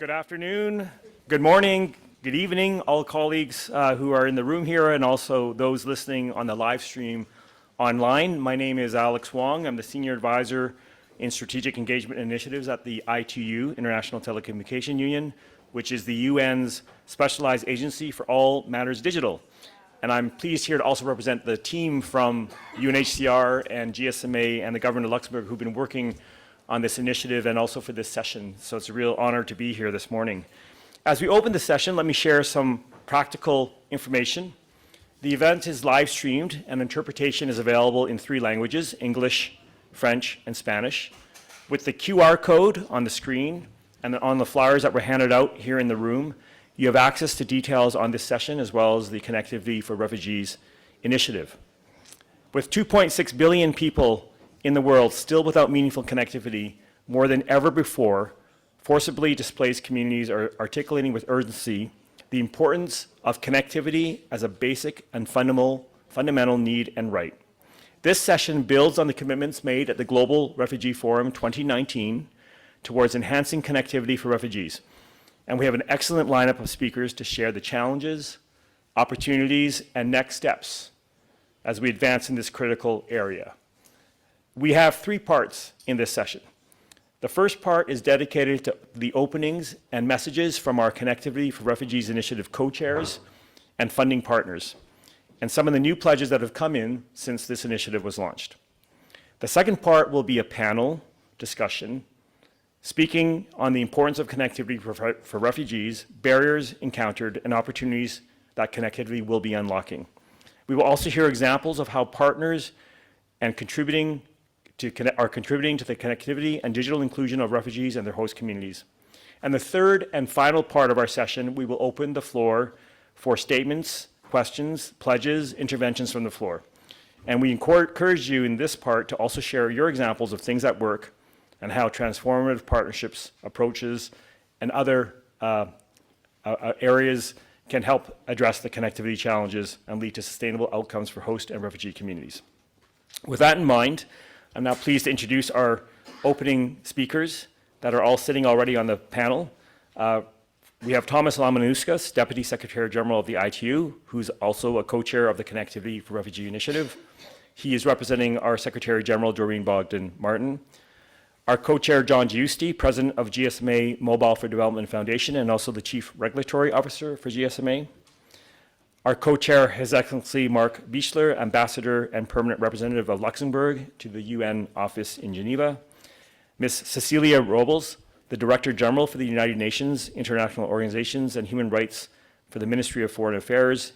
Good afternoon, good morning, good evening, all colleagues who are in the room here and also those listening on the live stream online. My name is Alex Wong. I'm the Senior Advisor in Strategic Engagement Initiatives at the ITU, International Telecommunication Union, which is the UN's specialized agency for all matters digital. And I'm pleased here to also represent the team from UNHCR and GSMA and the government of Luxembourg who've been working on this initiative and also for this session. So it's a real honor to be here this morning. As we open the session, let me share some practical information. The event is live streamed and interpretation is available in 3 languages, English, French, and Spanish. With the QR code on the screen and on the flyers that were handed out here in the room, you have access to details on this session as well as the Connectivity for Refugees initiative. With 2.6 billion people in the world still without meaningful connectivity, more than ever before, forcibly displaced communities are articulating with urgency the importance of connectivity as a basic and fundamental need and right. This session builds on the commitments made at the Global Refugee Forum 2019 towards enhancing connectivity for refugees. And we have an excellent lineup of speakers to share the challenges, opportunities, and next steps as we advance in this critical area. We have 3 parts in this session. The first part is dedicated to the openings and messages from our Connectivity for Refugees Initiative co-chairs and funding partners, and some of the new pledges that have come in since this initiative was launched. The second part will be a panel discussion speaking on the importance of connectivity for refugees, barriers encountered, and opportunities that connectivity will be unlocking. We will also hear examples of how partners are contributing to the connectivity and digital inclusion of refugees and their host communities. And the third and final part of our session, we will open the floor for statements, questions, pledges, interventions from the floor. And we encourage you in this part to also share your examples of things that work and how transformative partnerships, approaches, and other areas can help address the connectivity challenges and lead to sustainable outcomes for host and refugee communities. With that in mind, I'm now pleased to introduce our opening speakers that are all sitting already on the panel. We have Thomas Lamanuskis, Deputy Secretary General of the ITU, who's also a co-chair of the Connectivity for Refugee Initiative. He is representing our Secretary General, Doreen Bogdan-Martin. Our co-chair, John Giusti, President of GSMA Mobile for Development Foundation and also the Chief Regulatory Officer for GSMA. Our co-chair, His Excellency Mark Bischler, Ambassador and Permanent Representative of Luxembourg to the UN office in Geneva. Ms. Cecilia Robles, the Director General for the United Nations, International Organizations and Human Rights for the Ministry of Foreign Affairs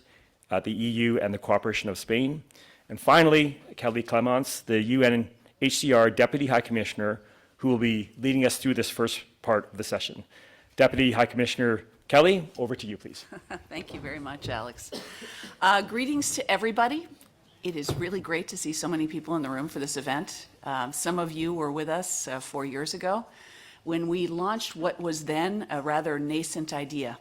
at the EU and the Cooperation of Spain. And finally, Kelly Clements, the UNHCR Deputy High Commissioner, who will be leading us through this first part of the session. Deputy High Commissioner Kelly, over to you, please. Thank you very much, Alex. Greetings to everybody. It is really great to see so many people in the room for this event. Some of you were with us 4 years ago when we launched what was then a rather nascent idea.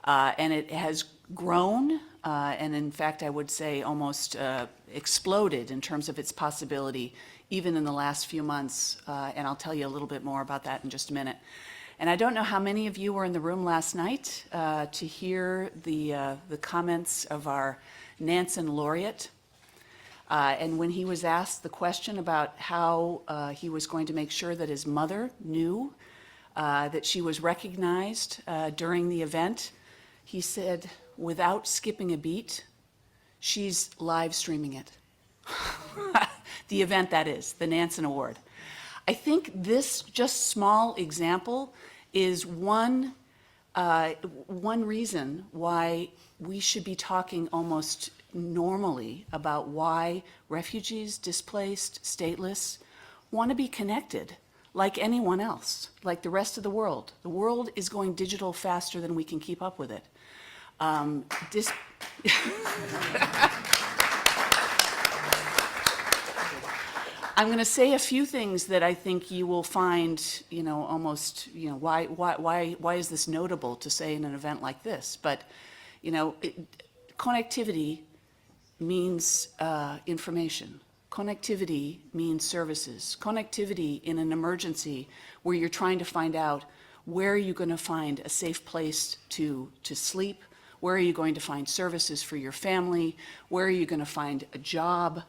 And it has grown, and in fact, I would say almost exploded in terms of its possibility, even in the last few months. And I'll tell you a little bit more about that in just a minute. And I don't know how many of you were in the room last night to hear the comments of our Nansen laureate. And when he was asked the question about how he was going to make sure that his mother knew that she was recognized during the event, he said, without skipping a beat, she's live streaming it. The event, that is, the Nansen Award. I think this just small example is one reason why we should be talking almost normally about why refugees, displaced, stateless, want to be connected like anyone else, like the rest of the world. The world is going digital faster than we can keep up with it. I'm going to say a few things that I think you will find, almost, why is this notable to say in an event like this? But, connectivity means information. Connectivity means services. Connectivity in an emergency where you're trying to find out where are you going to find a safe place to sleep? Where are you going to find services for your family? Where are you going to find a job?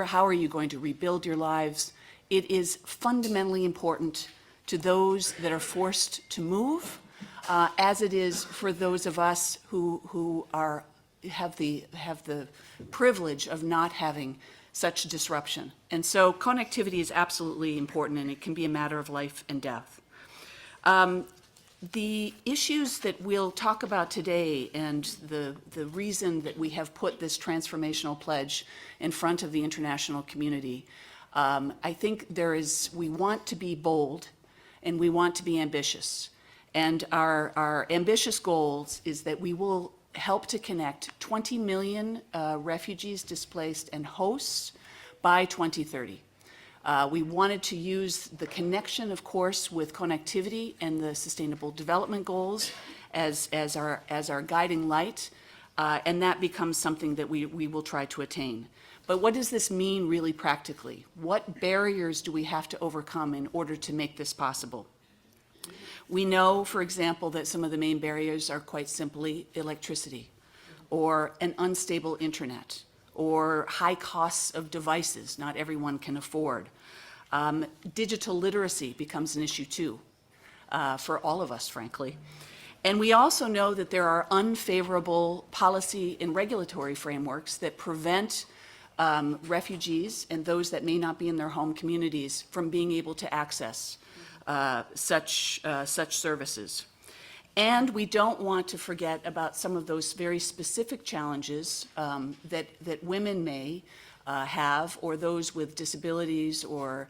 How are you going to rebuild your lives? It is fundamentally important to those that are forced to move, as it is for those of us who have the privilege of not having such disruption. And so connectivity is absolutely important, and it can be a matter of life and death. The issues that we'll talk about today and the reason that we have put this transformational pledge in front of the international community, I think we want to be bold and we want to be ambitious. And our ambitious goals is that we will help to connect 20 million refugees, displaced, and hosts by 2030. We wanted to use the connection, of course, with connectivity and the Sustainable Development Goals as our guiding light, and that becomes something that we will try to attain. But what does this mean really practically? What barriers do we have to overcome in order to make this possible? We know, for example, that some of the main barriers are quite simply electricity, or an unstable internet, or high costs of devices not everyone can afford. Digital literacy becomes an issue too, for all of us, frankly. And we also know that there are unfavorable policy and regulatory frameworks that prevent refugees and those that may not be in their home communities from being able to access such services. And we don't want to forget about some of those very specific challenges that women may have, or those with disabilities or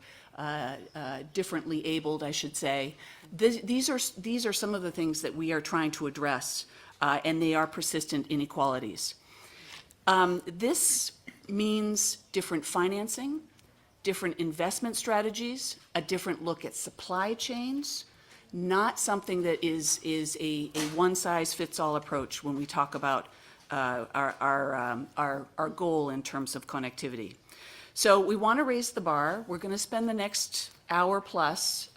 differently abled, I should say. These are some of the things that we are trying to address, and they are persistent inequalities. This means different financing, different investment strategies, a different look at supply chains, not something that is a one-size-fits-all approach when we talk about our goal in terms of connectivity. So we want to raise the bar. We're going to spend the next hour plus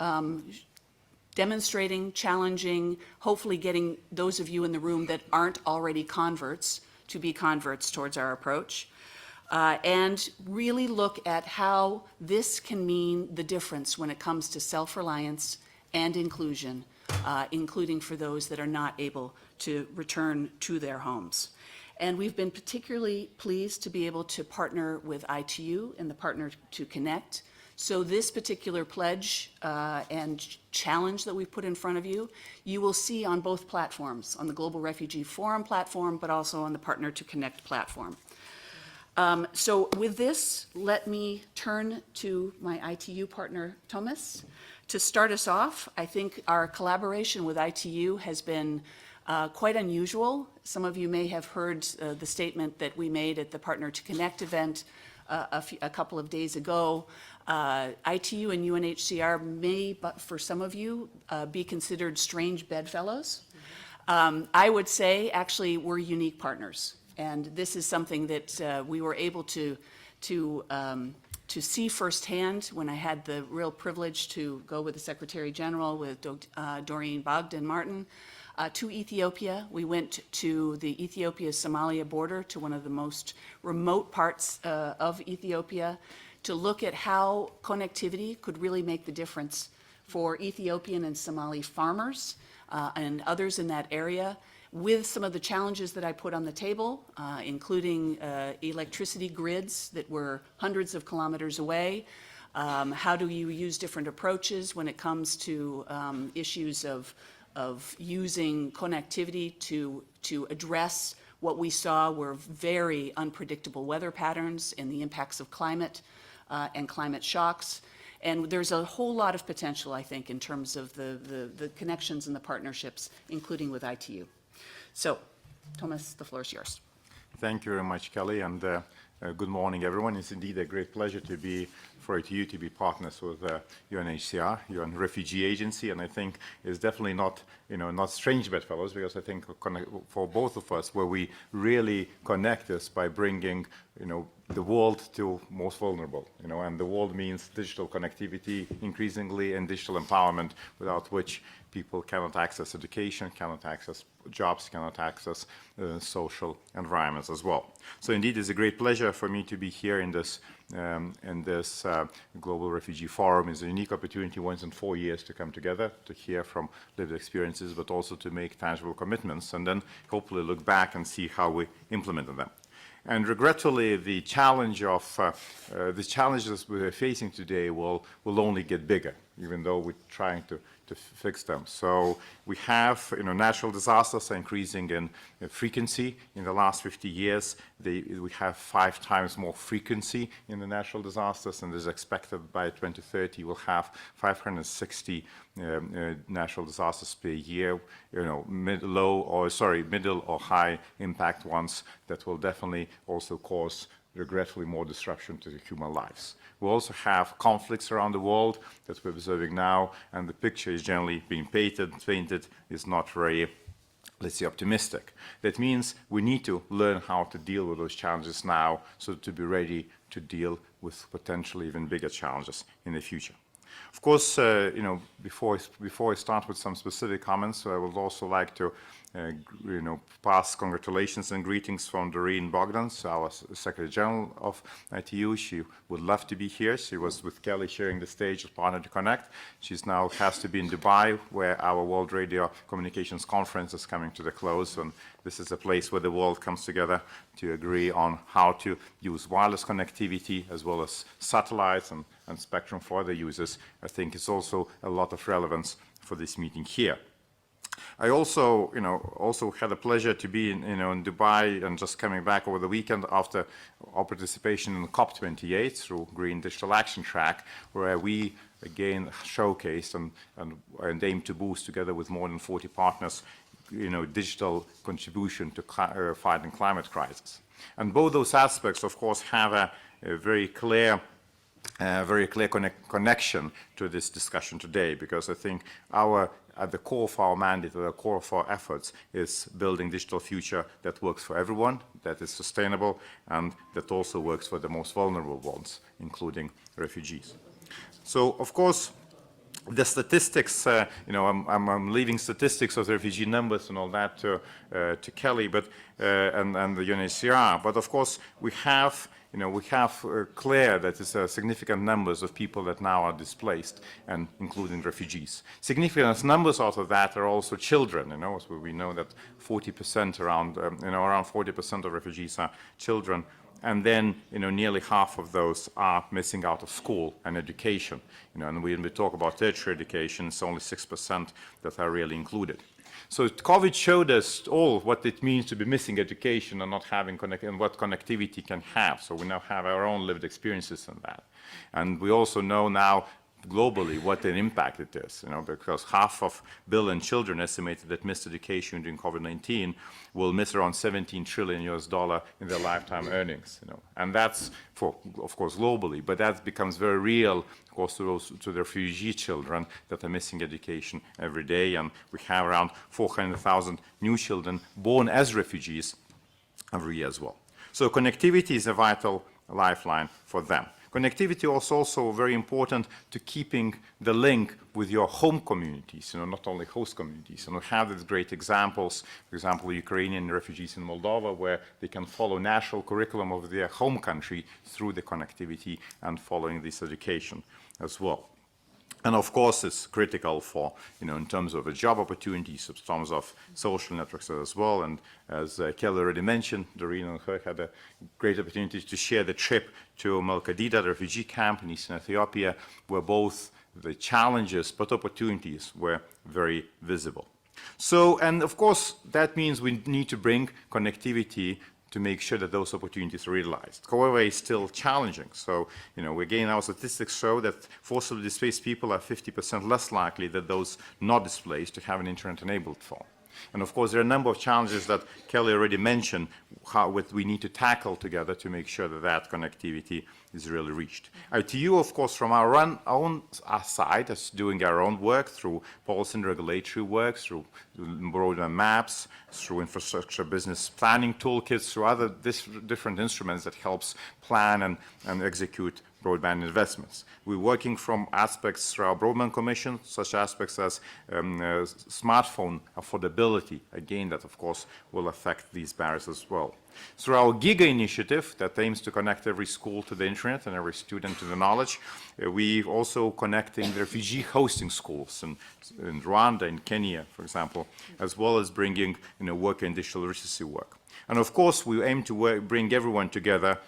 demonstrating, challenging, hopefully getting those of you in the room that aren't already converts to be converts towards our approach. And really look at how this can mean the difference when it comes to self-reliance and inclusion, including for those that are not able to return to their homes. And we've been particularly pleased to be able to partner with ITU and the Partner to Connect. So this particular pledge and challenge that we've put in front of you, you will see on both platforms, on the Global Refugee Forum platform, but also on the Partner to Connect platform. So with this, let me turn to my ITU partner, Thomas. To start us off, I think our collaboration with ITU has been quite unusual. Some of you may have heard the statement that we made at the Partner to Connect event a couple of days ago. ITU and UNHCR may, but for some of you, be considered strange bedfellows. I would say, actually, we're unique partners. And this is something that we were able to see firsthand when I had the real privilege to go with the Secretary General, with Doreen Bogdan-Martin, to Ethiopia. We went to the Ethiopia-Somalia border, to one of the most remote parts of Ethiopia, to look at how connectivity could really make the difference for Ethiopian and Somali farmers and others in that area, with some of the challenges that I put on the table, including electricity grids that were hundreds of kilometers away. How do you use different approaches when it comes to issues of using connectivity to address what we saw were very unpredictable weather patterns and the impacts of climate and climate shocks. And there's a whole lot of potential, I think, in terms of the connections and the partnerships, including with ITU. So, Thomas, the floor is yours. Thank you very much, Kelly, and good morning, everyone. It's indeed a great pleasure to be for ITU to be partners with UNHCR, UN Refugee Agency, and I think it's definitely not, not strange bedfellows, because I think for both of us, where we really connect us by bringing, the world to most vulnerable, and the world means digital connectivity increasingly and digital empowerment, without which people cannot access education, cannot access jobs, cannot access social environments as well. So indeed, it's a great pleasure for me to be here in this Global Refugee Forum. It's a unique opportunity once in 4 years to come together, to hear from lived experiences, but also to make tangible commitments, and then hopefully look back and see how we implemented them. And regretfully, the challenges we're facing today will only get bigger, even though we're trying to fix them. So we have, natural disasters are increasing in frequency. In the last 50 years, we have 5 times more frequency in the natural disasters, and is expected by 2030 we'll have 560 natural disasters per year, middle or high impact ones that will definitely also cause regretfully more disruption to human lives. We also have conflicts around the world that we're observing now, and the picture is generally being painted is not very, let's say, optimistic. That means we need to learn how to deal with those challenges now, so to be ready to deal with potentially even bigger challenges in the future. Of course, before I start with some specific comments, I would also like to pass congratulations and greetings from Doreen Bogdans, our Secretary General of ITU. She would love to be here. She was with Kelly sharing the stage as Partner to Connect. She's now has to be in Dubai, where our World Radio Communications Conference is coming to the close. And this is a place where the world comes together to agree on how to use wireless connectivity as well as satellites and spectrum for other users. I think it's also a lot of relevance for this meeting here. I also had the pleasure to be in Dubai and just coming back over the weekend after our participation in COP28 through Green Digital Action Track, where we again showcased and aimed to boost, together with more than 40 partners, digital contribution to fighting climate crisis. And both those aspects, of course, have a very clear connection to this discussion today, because I think at the core of our mandate, at the core of our efforts, is building digital future that works for everyone, that is sustainable, and that also works for the most vulnerable ones, including refugees. So, of course, the statistics, I'm leaving statistics of the refugee numbers and all that to Kelly, but and the UNHCR. But of course, we have clear that it's significant numbers of people that now are displaced, and including refugees. Significant numbers out of that are also children. So we know that 40% around 40% of refugees are children. And then, nearly half of those are missing out of school and education. And when we talk about tertiary education, it's only 6% that are really included. So COVID showed us all what it means to be missing education and not having and what connectivity can have. So we now have our own lived experiences on that. And we also know now globally what an impact it is, because 500 million children estimated that missed education during COVID-19 will miss around $17 trillion in their lifetime earnings, and that's for, of course, globally, but that becomes very real, of course, to the refugee children that are missing education every day, and we have around 400,000 new children born as refugees every year as well. So connectivity is a vital lifeline for them. Connectivity is also very important to keeping the link with your home communities, not only host communities. And we have these great examples, for example, Ukrainian refugees in Moldova, where they can follow national curriculum of their home country through the connectivity and following this education as well. And of course, it's critical for, in terms of job opportunities, in terms of social networks as well. And as Kelly already mentioned, Doreen and her had a great opportunity to share the trip to Melkadida, the refugee camp in Eastern Ethiopia, where both the challenges but opportunities were very visible. So, and of course, that means we need to bring connectivity to make sure that those opportunities are realized. However, it's still challenging. So, again, our statistics show that forcibly displaced people are 50% less likely than those not displaced to have an internet-enabled phone. And of course, there are a number of challenges that Kelly already mentioned, what we need to tackle together to make sure that that connectivity is really reached. ITU, of course, from our own side, is doing our own work through policy and regulatory work, through broader maps, through infrastructure business planning toolkits, through other different instruments that helps plan and execute broadband investments. We're working from aspects through our Broadband Commission, such aspects as smartphone affordability, again, that of course will affect these barriers as well. Through our GIGA initiative that aims to connect every school to the internet and every student to the knowledge, we're also connecting the refugee hosting schools in Rwanda, in Kenya, for example, as well as bringing work in digital literacy work. And of course, we aim to bring everyone together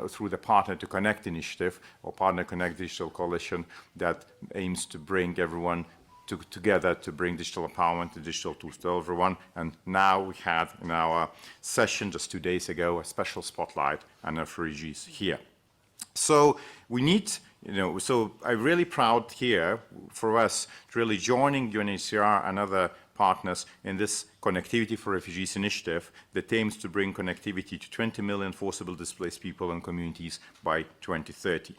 through the Partner to Connect initiative, or Partner Connect Digital Coalition, that aims to bring everyone together to bring digital empowerment and digital tools to everyone. And now we had in our session just 2 days ago a special spotlight on refugees here. So we need, so I'm really proud here for us to really joining UNHCR and other partners in this Connectivity for Refugees initiative that aims to bring connectivity to 20 million forcibly displaced people and communities by 2030.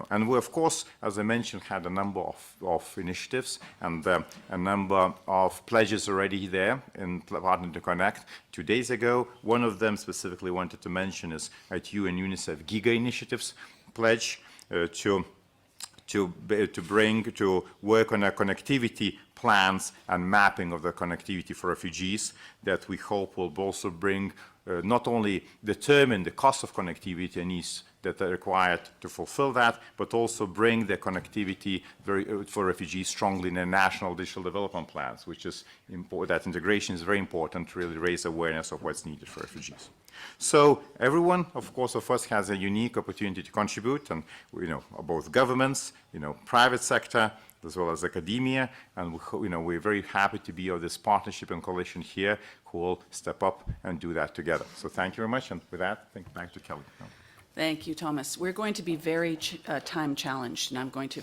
And we, of course, as I mentioned, had a number of initiatives and a number of pledges already there in Partner to Connect. 2 days ago, one of them specifically wanted to mention is ITU and UNICEF GIGA initiatives pledge to work on a connectivity plans and mapping of the connectivity for refugees that we hope will also bring, not only determine the cost of connectivity needs that are required to fulfill that, but also bring the connectivity for refugees strongly in their national digital development plans, which is important. That integration is very important to really raise awareness of what's needed for refugees. So everyone, of course, of us has a unique opportunity to contribute, and both governments, private sector, as well as academia, and we're very happy to be of this partnership and coalition here who will step up and do that together. So thank you very much, and with that, I think back to Kelly. Thank you, Thomas. We're going to be very time challenged, and I'm going to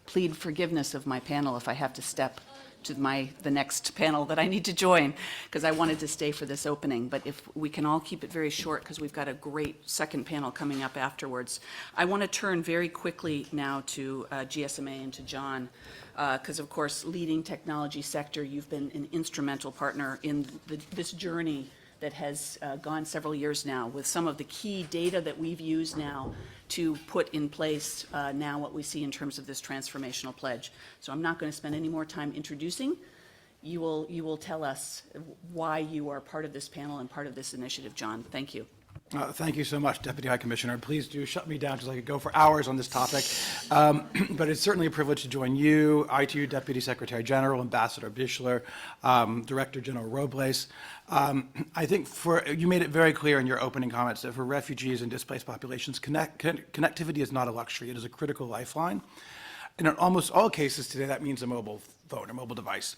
plead forgiveness of my panel if I have to step to the next panel that I need to join, because I wanted to stay for this opening. But if we can all keep it very short, because we've got a great second panel coming up afterwards. I want to turn very quickly now to GSMA and to John, because of course, leading technology sector, you've been an instrumental partner in this journey that has gone several years now, with some of the key data that we've used now to put in place now what we see in terms of this transformational pledge. So I'm not going to spend any more time introducing. You will tell us why you are part of this panel and part of this initiative, John. Thank you. Thank you so much, Deputy High Commissioner. Please do shut me down because I could go for hours on this topic. But it's certainly a privilege to join you, ITU Deputy Secretary General, Ambassador Bischler, Director General Robles. I think you made it very clear in your opening comments that for refugees and displaced populations, connectivity is not a luxury. It is a critical lifeline. And in almost all cases today, that means a mobile phone or mobile device.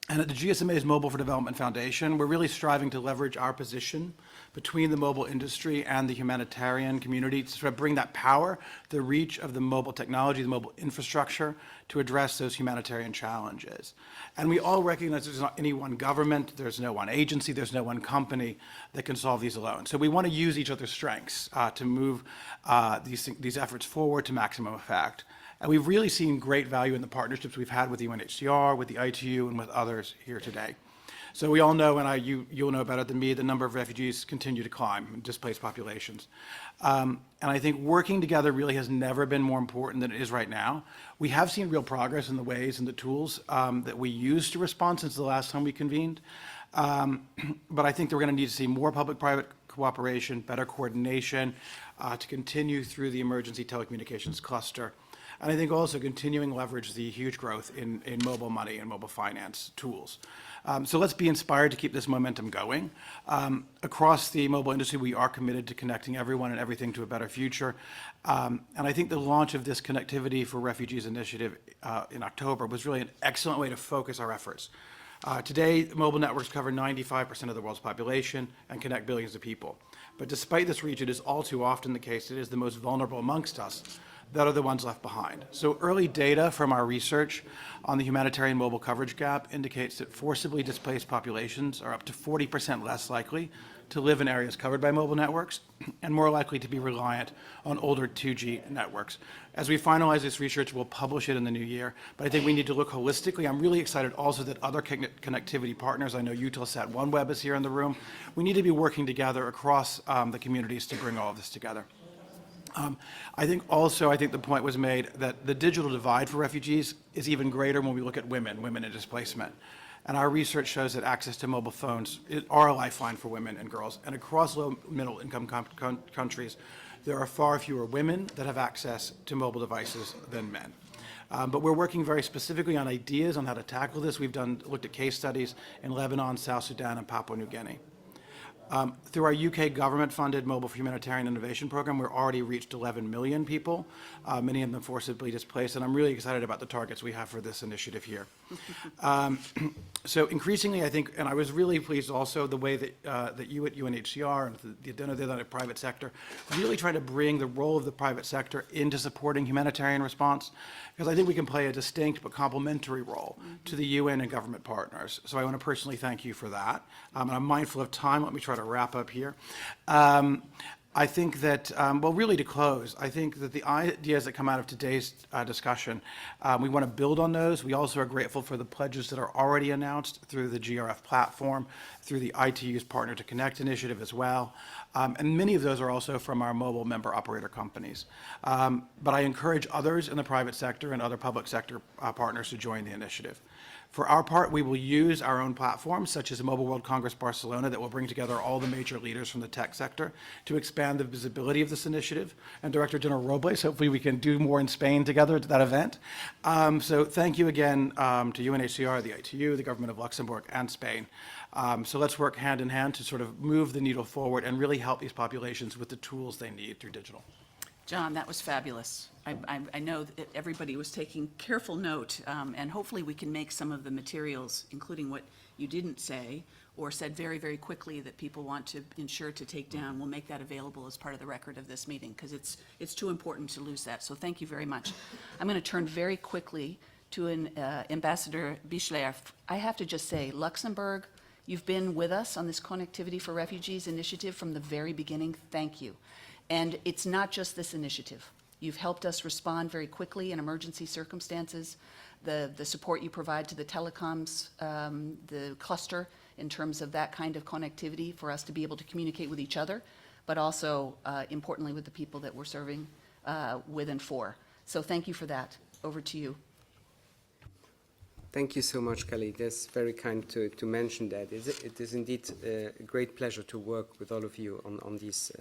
And at the GSMA's Mobile for Development Foundation, we're really striving to leverage our position between the mobile industry and the humanitarian community to sort of bring that power, the reach of the mobile technology, the mobile infrastructure to address those humanitarian challenges. And we all recognize there's not any one government, there's no one agency, there's no one company that can solve these alone. So we want to use each other's strengths to move these efforts forward to maximum effect. And we've really seen great value in the partnerships we've had with the UNHCR, with the ITU, and with others here today. So we all know, and you'll know better than me, the number of refugees continue to climb in displaced populations. And I think working together really has never been more important than it is right now. We have seen real progress in the ways and the tools that we use to respond since the last time we convened. But I think that we're going to need to see more public-private cooperation, better coordination to continue through the emergency telecommunications cluster. And I think also continuing leverage the huge growth in mobile money and mobile finance tools. So let's be inspired to keep this momentum going. Across the mobile industry, we are committed to connecting everyone and everything to a better future. And I think the launch of this Connectivity for Refugees initiative in October was really an excellent way to focus our efforts. Today, mobile networks cover 95% of the world's population and connect billions of people. But despite this reach, it is all too often the case it is the most vulnerable amongst us that are the ones left behind. So early data from our research on the humanitarian mobile coverage gap indicates that forcibly displaced populations are up to 40% less likely to live in areas covered by mobile networks and more likely to be reliant on older 2G networks. As we finalize this research, we'll publish it in the new year, but I think we need to look holistically. I'm really excited also that other connectivity partners, I know Eutelsat OneWeb is here in the room, we need to be working together across the communities to bring all of this together. I think the point was made that the digital divide for refugees is even greater when we look at women in displacement. And our research shows that access to mobile phones are a lifeline for women and girls. And across low middle income countries, there are far fewer women that have access to mobile devices than men. But we're working very specifically on ideas on how to tackle this. We've looked at case studies in Lebanon, South Sudan, and Papua New Guinea. Through our UK government-funded Mobile for Humanitarian Innovation program, we've already reached 11 million people, many of them forcibly displaced, and I'm really excited about the targets we have for this initiative here. So increasingly, I think, and I was really pleased also the way that you at UNHCR and the dinner there on the private sector, really trying to bring the role of the private sector into supporting humanitarian response, because I think we can play a distinct but complementary role to the UN and government partners. So I want to personally thank you for that. And I'm mindful of time. Let me try to wrap up here. I think that, well, really to close, I think that the ideas that come out of today's discussion, we want to build on those. We also are grateful for the pledges that are already announced through the GRF platform, through the ITU's Partner to Connect initiative as well. And many of those are also from our mobile member operator companies. But I encourage others in the private sector and other public sector partners to join the initiative. For our part, we will use our own platforms, such as Mobile World Congress Barcelona, that will bring together all the major leaders from the tech sector to expand the visibility of this initiative. And Director General Robles, hopefully we can do more in Spain together at that event. So thank you again to UNHCR, the ITU, the government of Luxembourg, and Spain. So let's work hand in hand to sort of move the needle forward and really help these populations with the tools they need through digital. John, that was fabulous. I know that everybody was taking careful note, and hopefully we can make some of the materials, including what you didn't say or said very, very quickly that people want to ensure to take down, we'll make that available as part of the record of this meeting, because it's too important to lose that. So thank you very much. I'm going to turn very quickly to Ambassador Bichler. I have to just say, Luxembourg, you've been with us on this Connectivity for Refugees initiative from the very beginning. Thank you. And it's not just this initiative. You've helped us respond very quickly in emergency circumstances. The support you provide to the telecoms, the cluster, in terms of that kind of connectivity for us to be able to communicate with each other, but also, importantly, with the people that we're serving with and for. So thank you for that. Over to you. Thank you so much, Kelly. That's very kind to mention that. It is indeed a great pleasure to work with all of you on these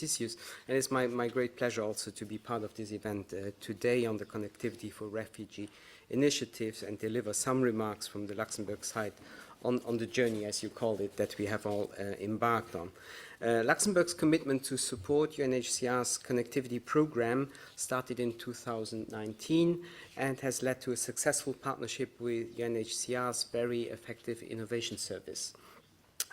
issues. And it's my great pleasure also to be part of this event today on the Connectivity for Refugee initiatives and deliver some remarks from the Luxembourg side on the journey, as you called it, that we have all embarked on. Luxembourg's commitment to support UNHCR's connectivity program started in 2019 and has led to a successful partnership with UNHCR's very effective innovation service.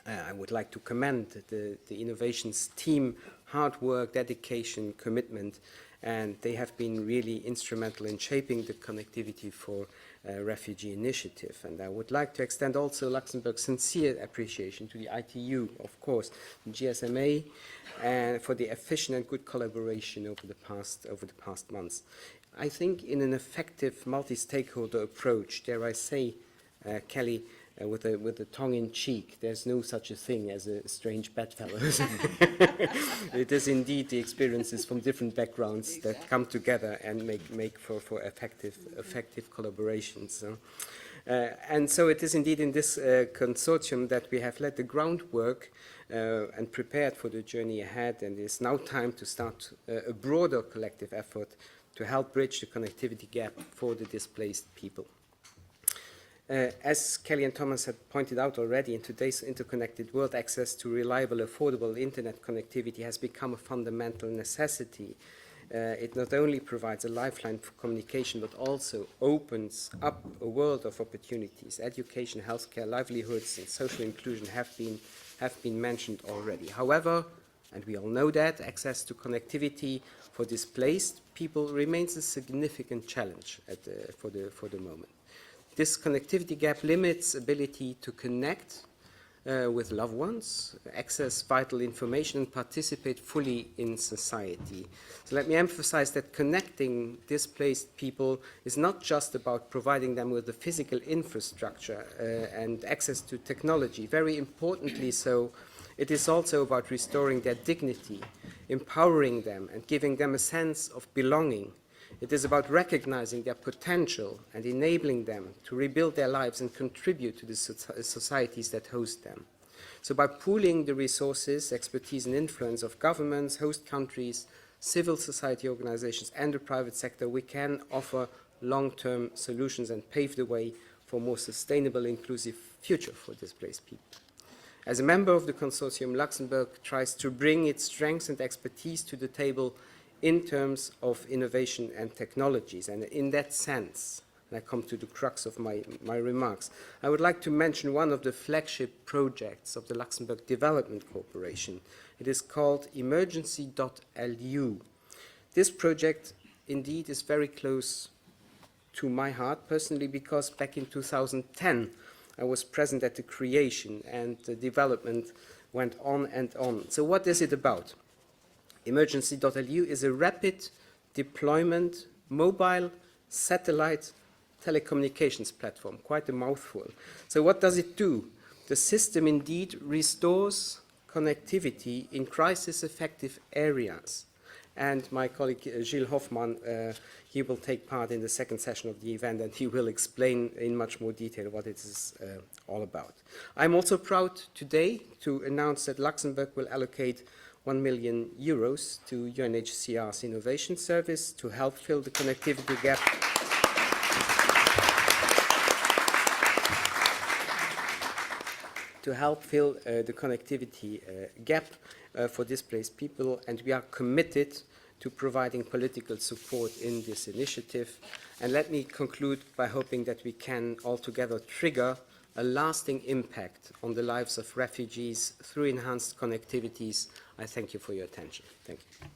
I would like to commend the innovations team, hard work, dedication, commitment, and they have been really instrumental in shaping the Connectivity for Refugee initiative. And I would like to extend also Luxembourg's sincere appreciation to the ITU, of course, the GSMA, and for the efficient and good collaboration over the past months. I think in an effective multi-stakeholder approach, dare I say, Kelly, with a tongue in cheek, there's no such a thing as a strange bedfellows. It is indeed the experiences from different backgrounds that come together and make for effective collaborations. And so it is indeed in this consortium that we have laid the groundwork and prepared for the journey ahead, and it is now time to start a broader collective effort to help bridge the connectivity gap for the displaced people. As Kelly and Thomas had pointed out already, in today's interconnected world, access to reliable, affordable internet connectivity has become a fundamental necessity. It not only provides a lifeline for communication, but also opens up a world of opportunities. Education, healthcare, livelihoods, and social inclusion have been mentioned already. However, And we all know that access to connectivity for displaced people remains a significant challenge for the moment. This connectivity gap limits ability to connect with loved ones, access vital information, and participate fully in society. So let me emphasize that connecting displaced people is not just about providing them with the physical infrastructure and access to technology. Very importantly so, it is also about restoring their dignity, empowering them, and giving them a sense of belonging. It is about recognizing their potential and enabling them to rebuild their lives and contribute to the societies that host them. So by pooling the resources, expertise, and influence of governments, host countries, civil society organizations, and the private sector, we can offer long-term solutions and pave the way for a more sustainable, inclusive future for displaced people. As a member of the consortium, Luxembourg tries to bring its strengths and expertise to the table in terms of innovation and technologies. And in that sense, and I come to the crux of my remarks, I would like to mention one of the flagship projects of the Luxembourg Development Corporation. It is called Emergency.lu. This project indeed is very close to my heart personally, because back in 2010, I was present at the creation, and the development went on and on. So what is it about? Emergency.lu is a rapid deployment mobile satellite telecommunications platform, quite a mouthful. So what does it do? The system indeed restores connectivity in crisis-effective areas. And my colleague Gilles Hoffmann, he will take part in the second session of the event, and he will explain in much more detail what it is all about. I'm also proud today to announce that Luxembourg will allocate 1 million euros to UNHCR's Innovation Service to help fill the connectivity gap. To help fill the connectivity gap for displaced people, and we are committed to providing political support in this initiative. And let me conclude by hoping that we can altogether trigger a lasting impact on the lives of refugees through enhanced connectivities. I thank you for your attention. Thank you.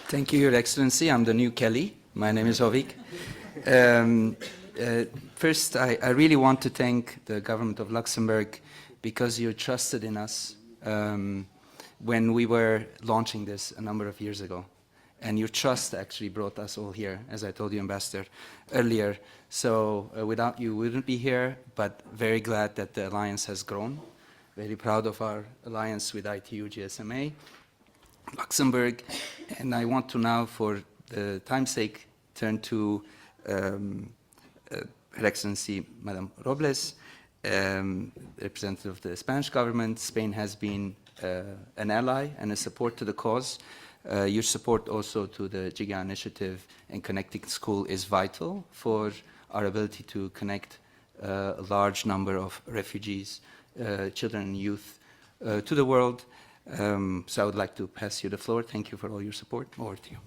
Thank you, Your Excellency. I'm the new Kelly. My name is Hovig. First, I really want to thank the government of Luxembourg because you trusted in us when we were launching this a number of years ago. And your trust actually brought us all here, as I told you, Ambassador, earlier. So without you, we wouldn't be here, but very glad that the alliance has grown. Very proud of our alliance with ITU GSMA, Luxembourg. And I want to now, for the time's sake, turn to Her Excellency, Madam Robles, representative of the Spanish government. Spain has been an ally and a support to the cause. Your support also to the JIGA initiative and Connecting School is vital for our ability to connect a large number of refugees, children and youth to the world. So I would like to pass you the floor. Thank you for all your support. Over to you.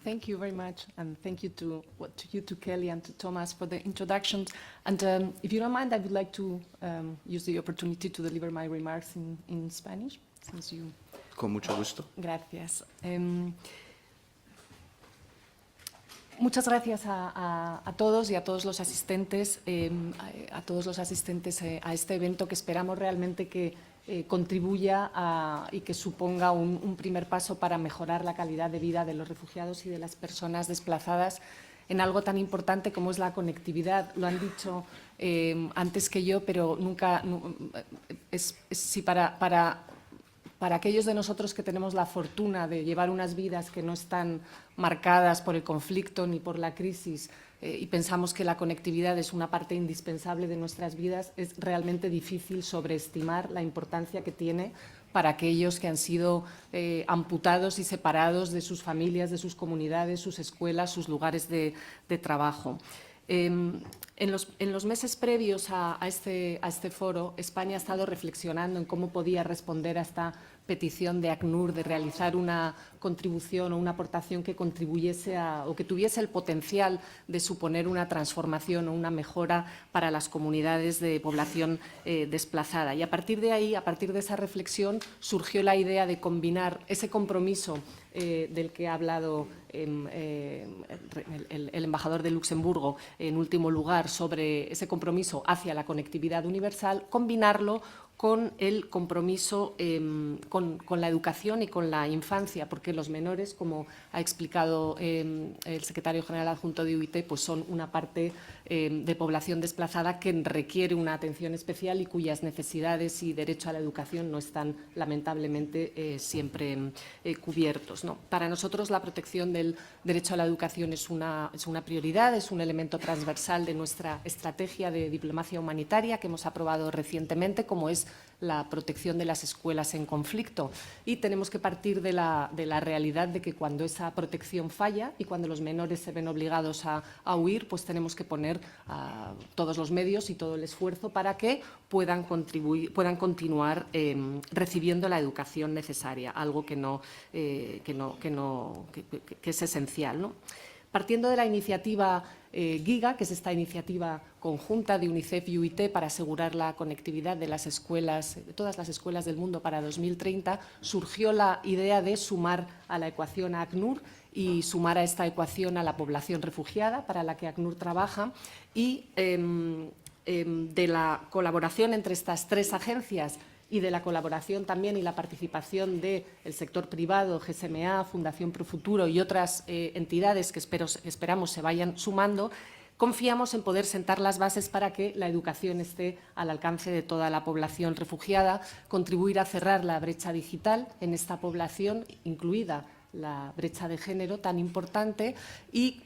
Thank you very much, and thank you to you, to Kelly, and to Thomas for the introductions. And if you don't mind, I would like to use the opportunity to deliver my remarks in Spanish, since you... Con mucho gusto. Gracias. Muchas gracias a todos y a todos los asistentes, a este evento, que esperamos realmente que contribuya y que suponga un primer paso para mejorar la calidad de vida de los refugiados y de las personas desplazadas en algo tan importante como es la conectividad. Lo han dicho antes que yo, pero nunca para aquellos de nosotros que tenemos la fortuna de llevar unas vidas que no están marcadas por el conflicto ni por la crisis, y pensamos que la conectividad es una parte indispensable de nuestras vidas, es realmente difícil sobreestimar la importancia que tiene para aquellos que han sido amputados y separados de sus familias, de sus comunidades, sus escuelas, sus lugares de trabajo. En los meses previos a este foro, España ha estado reflexionando en cómo podía responder a esta petición de ACNUR de realizar una contribución o una aportación que contribuyese o que tuviese el potencial de suponer una transformación o una mejora para las comunidades de población desplazada. Y a partir de ahí, a partir de esa reflexión, surgió la idea de combinar ese compromiso del que ha hablado el embajador de Luxemburgo en último lugar sobre ese compromiso hacia la conectividad universal, combinarlo con el compromiso con la educación y con la infancia, porque los menores, como ha explicado el secretario general adjunto de UIT, pues son una parte de población desplazada que requiere una atención especial y cuyas necesidades y derecho a la educación no están lamentablemente siempre cubiertos, ¿no? Para nosotros la protección del derecho a la educación es una prioridad, es un elemento transversal de nuestra estrategia de diplomacia humanitaria que hemos aprobado recientemente, como es la protección de las escuelas en conflicto. Y tenemos que partir de la realidad de que cuando esa protección falla y cuando los menores se ven obligados a huir, pues tenemos que poner todos los medios y todo el esfuerzo para que puedan continuar recibiendo la educación necesaria, algo que es esencial, ¿no? Partiendo de la iniciativa GIGA, que es esta iniciativa conjunta de UNICEF y UIT para asegurar la conectividad de las escuelas, de todas las escuelas del mundo para 2030, surgió la idea de sumar a la ecuación a ACNUR y sumar a esta ecuación a la población refugiada para la que ACNUR trabaja y de la colaboración entre estas tres agencias y de la colaboración también y la participación del sector privado, GSMA, Fundación Profuturo y otras entidades que esperamos se vayan sumando, confiamos en poder sentar las bases para que la educación esté al alcance de toda la población refugiada, contribuir a cerrar la brecha digital en esta población, incluida la brecha de género tan importante, y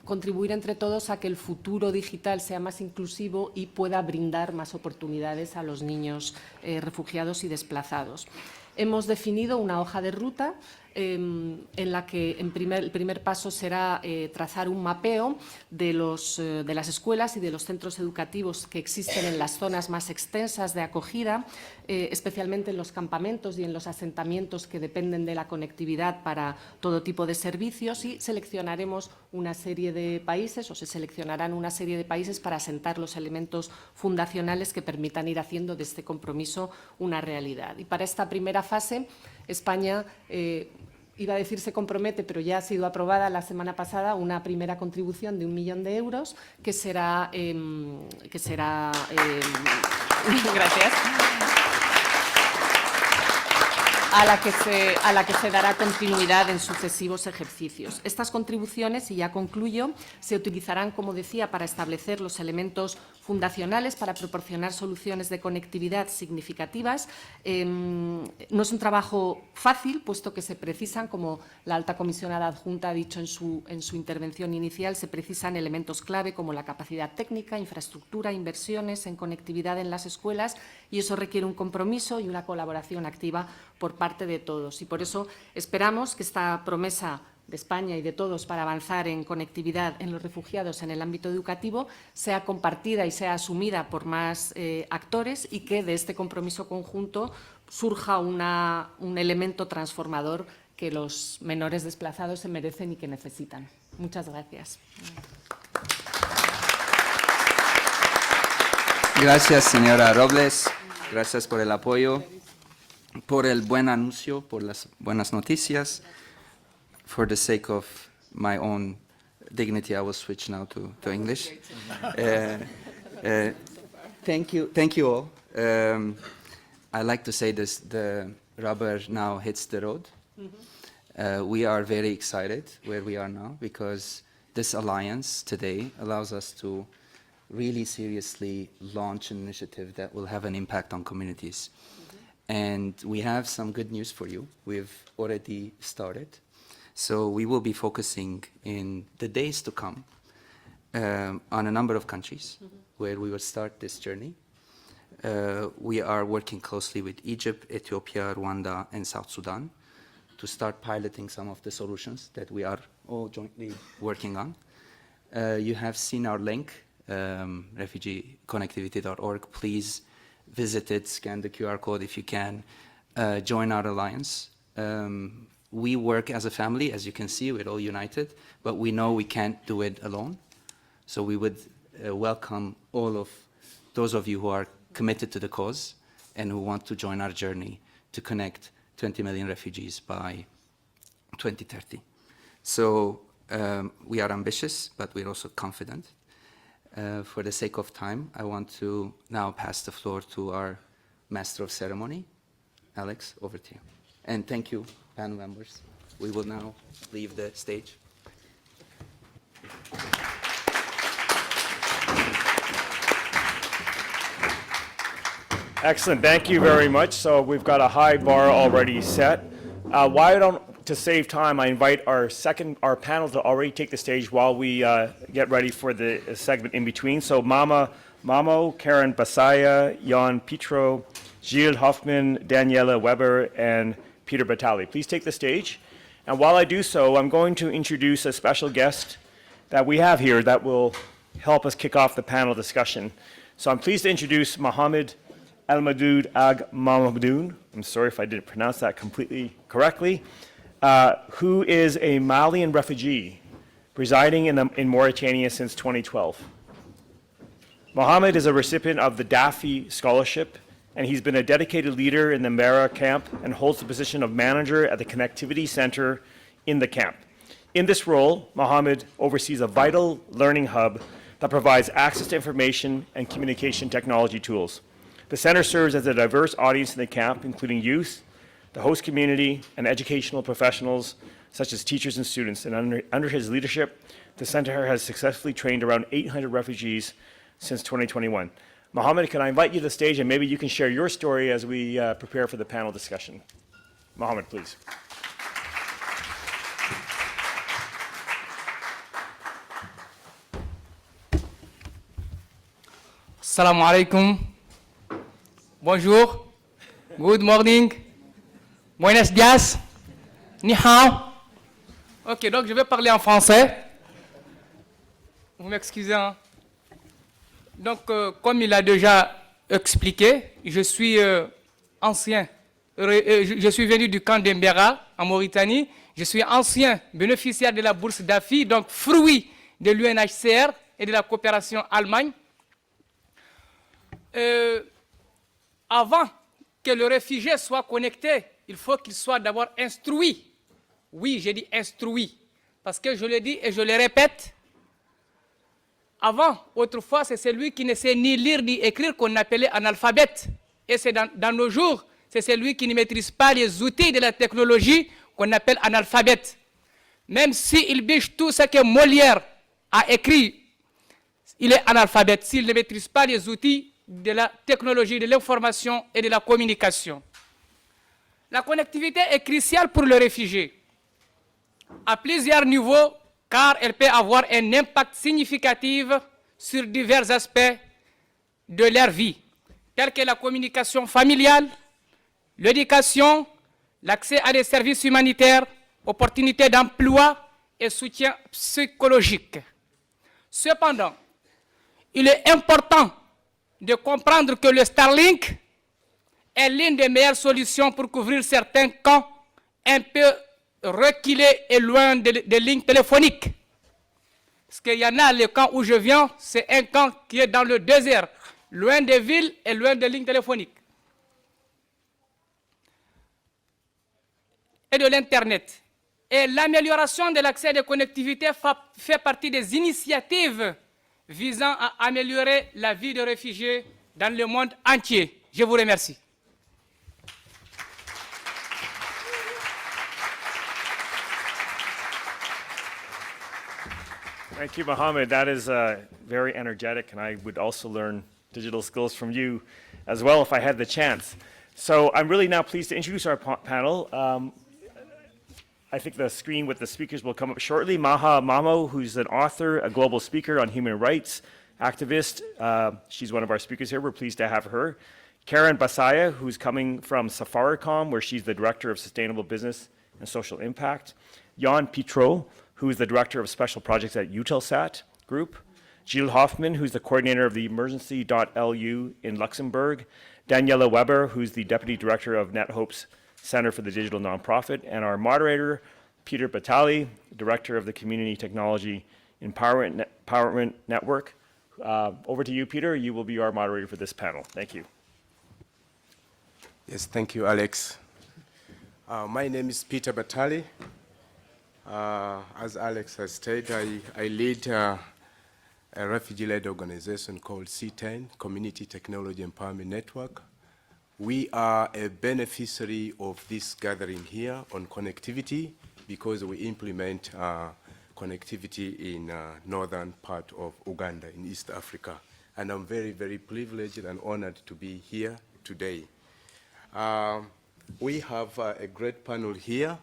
contribuir entre todos a que el futuro digital sea más inclusivo y pueda brindar más oportunidades a los niños refugiados y desplazados. Hemos definido una hoja de ruta en la que el primer paso será trazar un mapeo de las escuelas y de los centros educativos que existen en las zonas más extensas de acogida, especialmente en los campamentos y en los asentamientos que dependen de la conectividad para todo tipo de servicios, y seleccionaremos una serie de países, o se seleccionarán una serie de países para asentar los elementos fundacionales que permitan ir haciendo de este compromiso una realidad. Y para esta primera fase, España, iba a decir se compromete, pero ya ha sido aprobada la semana pasada una primera contribución de 1 millón de euros que será gracias, a la que se dará continuidad en sucesivos ejercicios. Estas contribuciones, y ya concluyo, se utilizarán, como decía, para establecer los elementos fundacionales, para proporcionar soluciones de conectividad significativas. No es un trabajo fácil, puesto que se precisan, como la alta comisionada adjunta ha dicho en su intervención inicial, se precisan elementos clave como la capacidad técnica, infraestructura, inversiones en conectividad en las escuelas, y eso requiere un compromiso y una colaboración activa por parte de todos. Y por eso esperamos que esta promesa de España y de todos para avanzar en conectividad en los refugiados en el ámbito educativo sea compartida y sea asumida por más actores, y que de este compromiso conjunto surja un elemento transformador que los menores desplazados se merecen y que necesitan. Muchas gracias. Gracias, señora Robles. Gracias por el apoyo, por el buen anuncio, por las buenas noticias. For the sake of my own dignity, I will switch now to English. Thank you all. I like to say this: the rubber now hits the road. We are very excited where we are now, because this alliance today allows us to really seriously launch an initiative that will have an impact on communities. And we have some good news for you. We've already started. So we will be focusing in the days to come on a number of countries where we will start this journey. We are working closely with Egypt, Ethiopia, Rwanda, and South Sudan to start piloting some of the solutions that we are all jointly working on. You have seen our link, refugeeconnectivity.org. Please visit it, scan the QR code if you can. join our alliance. We work as a family, as you can see, we're all united, but we know we can't do it alone. So we would welcome all of those of you who are committed to the cause and who want to join our journey to connect 20 million refugees by 2030. So we are ambitious, but we're also confident. For the sake of time, I want to now pass the floor to our Master of Ceremony. Alex, over to you. And thank you, panel members. We will now leave the stage. Excellent, thank you very much. So we've got a high bar already set. To save time, I invite our panel to already take the stage while we get ready for the segment in between. So Mamo, Karen Basaya, Jan Petro, Gilles Hoffman, Daniela Weber, and Peter Batali. Please take the stage. And while I do so, I'm going to introduce a special guest that we have here that will help us kick off the panel discussion. So I'm pleased to introduce Mohammed Elmadoud Ag Mahmoudou, I'm sorry if I didn't pronounce that completely correctly, who is a Malian refugee residing in Mauritania since 2012. Mohammed is a recipient of the Daffy Scholarship, and he's been a dedicated leader in the Mera camp and holds the position of manager at the Connectivity Center in the camp. In this role, Mohammed oversees a vital learning hub that provides access to information and communication technology tools. The center serves as a diverse audience in the camp, including youth, the host community, and educational professionals such as teachers and students. And under his leadership, the center has successfully trained around 800 refugees since 2021. Mohammed, can I invite you to the stage and maybe you can share your story as we prepare for the panel discussion. Mohammed, please. Assalamu alaikum. Bonjour. Good morning. Buenos dias. Ni hao. Ok, donc je vais parler en français. Vous m'excusez, hein? Donc, comme il a déjà expliqué, je suis ancien. Je suis venu du camp d'Embera, en Mauritanie. Je suis ancien bénéficiaire de la bourse d'AFI, donc fruit de l'UNHCR et de la coopération Allemagne. Avant que le réfugié soit connecté, il faut qu'il soit d'abord instruit. Oui, j'ai dit instruit, parce que je le dis et je le répète. Avant, autrefois, c'est celui qui ne sait ni lire ni écrire qu'on appelait analphabète. Et c'est dans nos jours, c'est celui qui ne maîtrise pas les outils de la technologie qu'on appelle analphabète. Même s'il biche tout ce que Molière a écrit, il est analphabète s'il ne maîtrise pas les outils de la technologie, de l'information et de la communication. La connectivité est cruciale pour le réfugié à plusieurs niveaux, car elle peut avoir un impact significatif sur divers aspects de leur vie, tels que la communication familiale, l'éducation, l'accès à des services humanitaires, opportunités d'emploi et soutien psychologique. Cependant, il est important de comprendre que le Starlink est l'une des meilleures solutions pour couvrir certains camps un peu reculés et loin des lignes téléphoniques. Parce qu'il y en a, le camp où je viens, c'est un camp qui est dans le désert, loin des villes et loin des lignes téléphoniques. Et de l'Internet. Et l'amélioration de l'accès de connectivité fait partie des initiatives visant à améliorer la vie des réfugiés dans le monde entier. Je vous remercie. Thank you, Mohammed. That is very energetic, and I would also learn digital skills from you as well if I had the chance. So I'm really now pleased to introduce our panel. I think the screen with the speakers will come up shortly. Maha Mamo, who's an author, a global speaker on human rights, activist. She's one of our speakers here. We're pleased to have her. Karen Basaya, who's coming from Safaricom, where she's the Director of Sustainable Business and Social Impact. Jan Petro, who is the Director of Special Projects at Eutelsat Group. Gilles Hoffman, who's the coordinator of the Emergency.lu in Luxembourg. Daniela Weber, who's the Deputy Director of NetHope's Center for the Digital Nonprofit, and our Peter Batali, Director of the Community Technology Empowerment Network. Over to you, Peter. You will be our moderator for this panel. Thank you. Yes, thank you, Alex. My name is Peter Batali. As Alex has stated, I lead a refugee-led organization called C10, Community Technology Empowerment Network. We are a beneficiary of this gathering here on connectivity because we implement connectivity in northern part of Uganda in East Africa. And I'm very, very privileged and honored to be here today. We have a great panel here.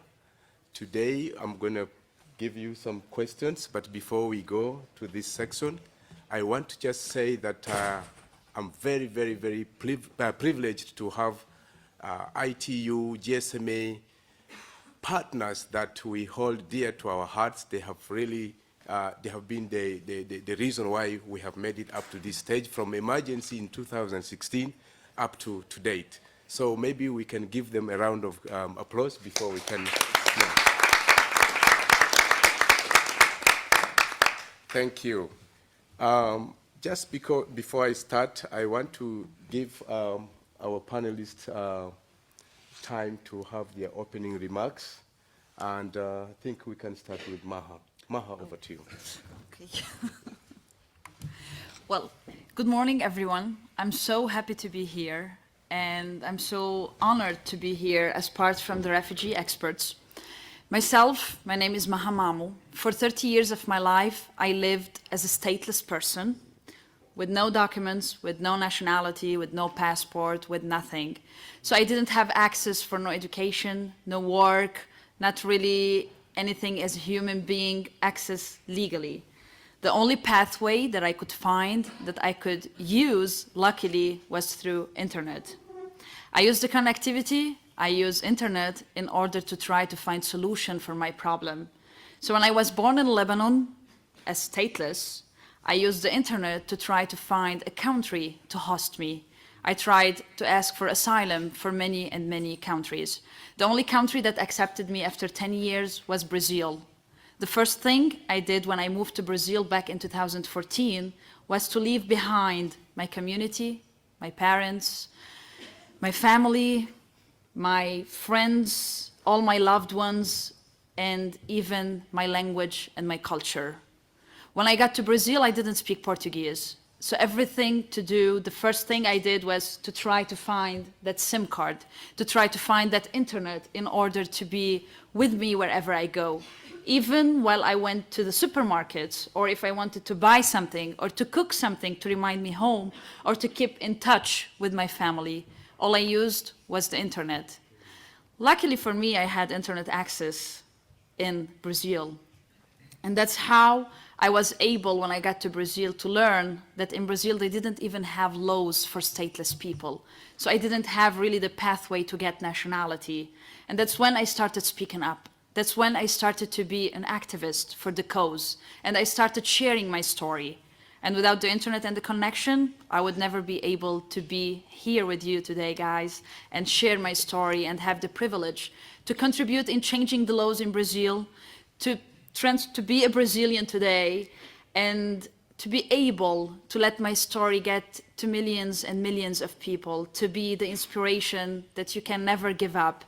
Today, I'm going to give you some questions, but before we go to this section, I want to just say that I'm very, very, very privileged to have ITU, GSMA, partners that we hold dear to our hearts. They have really, they have been the reason why we have made it up to this stage, from emergency in 2016 up to date. So maybe we can give them a round of applause before we can. Thank you. Just before I start, I want to give our panelists time to have their opening remarks. And I think we can start with Maha. Maha, over to you. Okay. Well, good morning, everyone. I'm so happy to be here. And I'm so honored to be here as part from the refugee experts. Myself, my name is Maha Mamu. For 30 years of my life, I lived as a stateless person with no documents, with no nationality, with no passport, with nothing. So I didn't have access for no education, no work, not really anything as a human being access legally. The only pathway that I could find, that I could use, luckily, was through internet. I used the connectivity, I used internet in order to try to find solution for my problem. So when I was born in Lebanon, as stateless, I used the internet to try to find a country to host me. I tried to ask for asylum for many and many countries. The only country that accepted me after 10 years was Brazil. The first thing I did when I moved to Brazil back in 2014 was to leave behind my community, my parents, my family, my friends, all my loved ones, and even my language and my culture. When I got to Brazil, I didn't speak Portuguese. So everything to do, the first thing I did was to try to find that SIM card, to try to find that internet in order to be with me wherever I go. Even while I went to the supermarkets, or if I wanted to buy something, or to cook something to remind me home, or to keep in touch with my family, all I used was the internet. Luckily for me, I had internet access in Brazil. And that's how I was able, when I got to Brazil, to learn that in Brazil they didn't even have laws for stateless people. So I didn't have really the pathway to get nationality. And that's when I started speaking up. That's when I started to be an activist for the cause. And I started sharing my story. And without the internet and the connection, I would never be able to be here with you today, guys, and share my story and have the privilege to contribute in changing the laws in Brazil, to be a Brazilian today, and to be able to let my story get to millions and millions of people, to be the inspiration that you can never give up.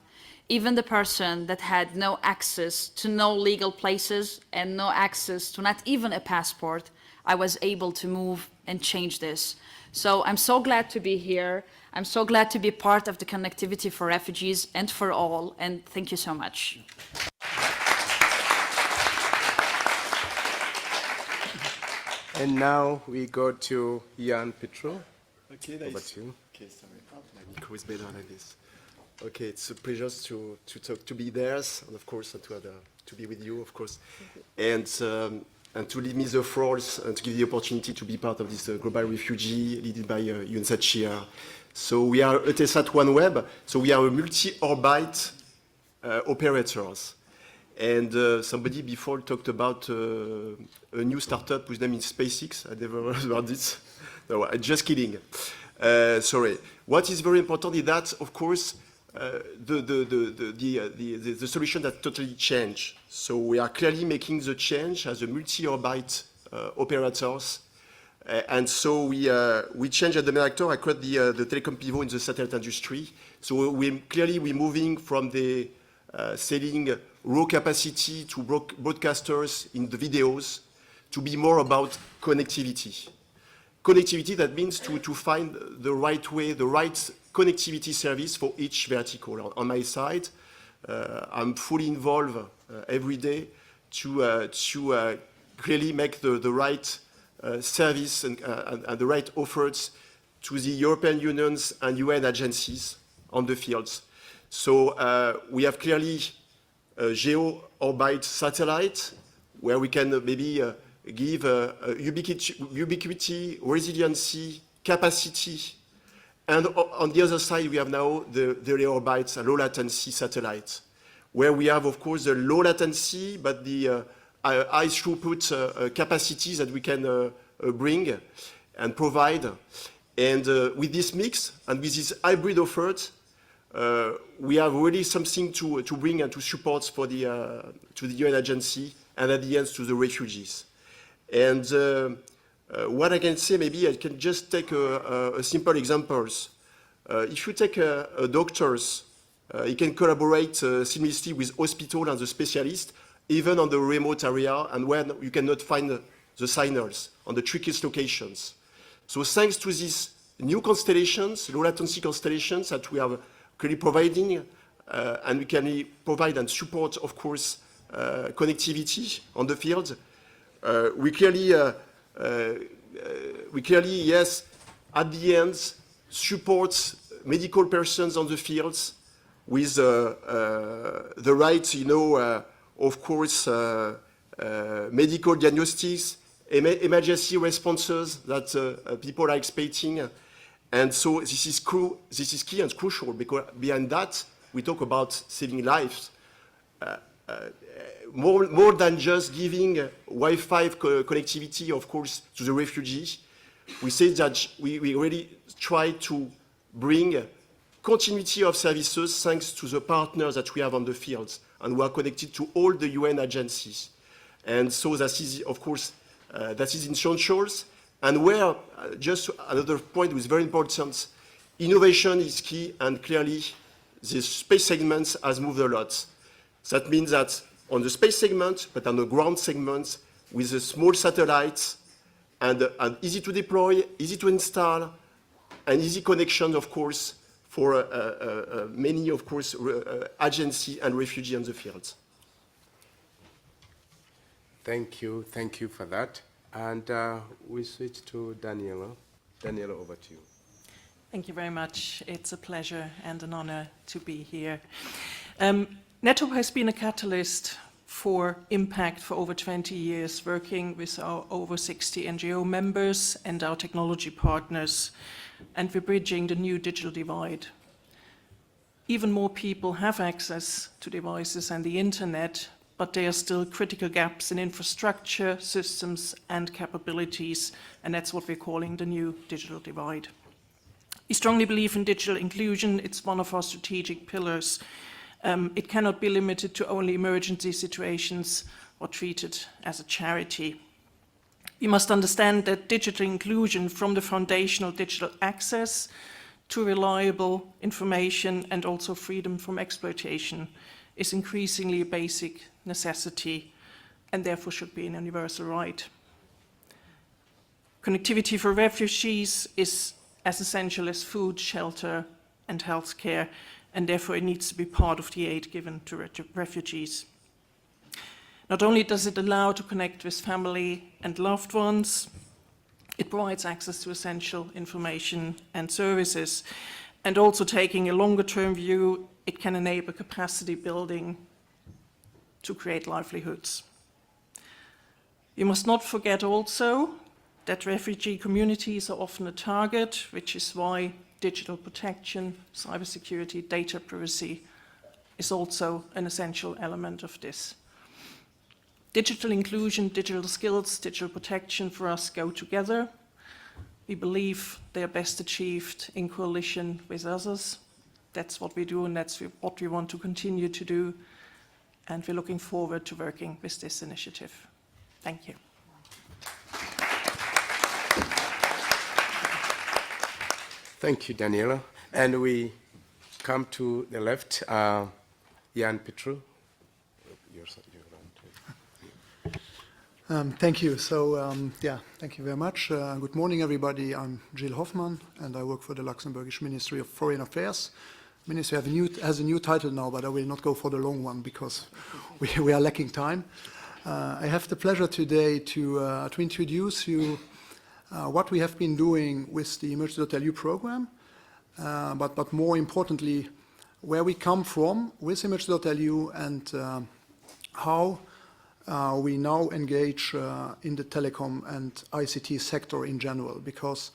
Even the person that had no access to no legal places and no access to not even a passport, I was able to move and change this. So I'm so glad to be here. I'm so glad to be part of the connectivity for refugees and for all, and thank you so much. And now we go to Jan Petro. Okay, Over to you. Okay, sorry. My micro is better like this. Okay, it's a pleasure to be there, and of course to be with you, of course, and to leave me the floor and to give the opportunity to be part of this global refugee led by UNHCR. So we are Eutelsat OneWeb. So we are a multi-orbit operators. And somebody before talked about a new startup whose name is SpaceX. I never heard about this. No, just kidding. Sorry. What is very important is that, of course, the solution has totally changed. So we are clearly making the change as a multi-orbit operators. And so we change at the main actor across the telecom pivot in the satellite industry. So we're moving from the selling raw capacity to broadcasters in the videos to be more about connectivity. Connectivity, that means to find the right way, the right connectivity service for each vertical. On my side, I'm fully involved every day to really make the right service and the right offers to the European Unions and UN agencies on the fields. So we have clearly a geo-orbit satellite where we can maybe give ubiquity, resiliency, capacity. And on the other side, we have now the low orbit, low latency satellites, where we have, of course, the low latency, but the high throughput capacities that we can bring and provide. And with this mix and with this hybrid effort, we have really something to bring and to support for to the UN agency and at the end to the refugees. And what I can say, maybe I can just take a simple examples. If you take doctors, you can collaborate seamlessly with hospital and the specialist, even on the remote area and where you cannot find the signals on the trickiest locations. So thanks to these new constellations, low latency constellations that we are currently providing, and we can provide and support, of course, connectivity on the field, we clearly, yes, at the end, support medical persons on the fields with the right, of course, medical diagnostics, emergency responses that people are expecting. And so this is key and crucial, because behind that, we talk about saving lives. More than just giving Wi-Fi connectivity, of course, to the refugees, we say that we really try to bring continuity of services thanks to the partners that we have on the fields and who are connected to all the UN agencies. And so that is, of course, that is essentials. And where, just another point was very important, innovation is key, and clearly the space segments has moved a lot. That means that on the space segment, but on the ground segment, with the small satellites, and easy to deploy, easy to install, and easy connection, of course, for many, of course, agency and refugee on the field. Thank you for that. And we switch to Daniela. Daniela, over to you. Thank you very much. It's a pleasure and an honor to be here. NetHope has been a catalyst for impact for over 20 years, working with our over 60 NGO members and our technology partners, and we're bridging the new digital divide. Even more people have access to devices and the internet, but there are still critical gaps in infrastructure, systems, and capabilities, and that's what we're calling the new digital divide. We strongly believe in digital inclusion. It's one of our strategic pillars. It cannot be limited to only emergency situations or treated as a charity. We must understand that digital inclusion, from the foundational digital access to reliable information and also freedom from exploitation, is increasingly a basic necessity and therefore should be an universal right. Connectivity for refugees is as essential as food, shelter, and healthcare, and therefore it needs to be part of the aid given to refugees. Not only does it allow to connect with family and loved ones, it provides access to essential information and services, and also taking a longer-term view, it can enable capacity building to create livelihoods. You must not forget also that refugee communities are often a target, which is why digital protection, cybersecurity, data privacy is also an essential element of this. Digital inclusion, digital skills, digital protection for us go together. We believe they are best achieved in coalition with others. That's what we do, and that's what we want to continue to do. And we're looking forward to working with this initiative. Thank you. Thank you, Daniela. And we come to the left, Jan Petru. Thank you. So, thank you very much. Good morning, everybody. I'm Gilles Hoffmann, and I work for the Luxembourgish Ministry of Foreign Affairs. Ministry has a new title now, but I will not go for the long one because we are lacking time. I have the pleasure today to introduce you what we have been doing with the Emergency.lu program, but more importantly, where we come from with Emergency.lu and how we now engage in the telecom and ICT sector in general, because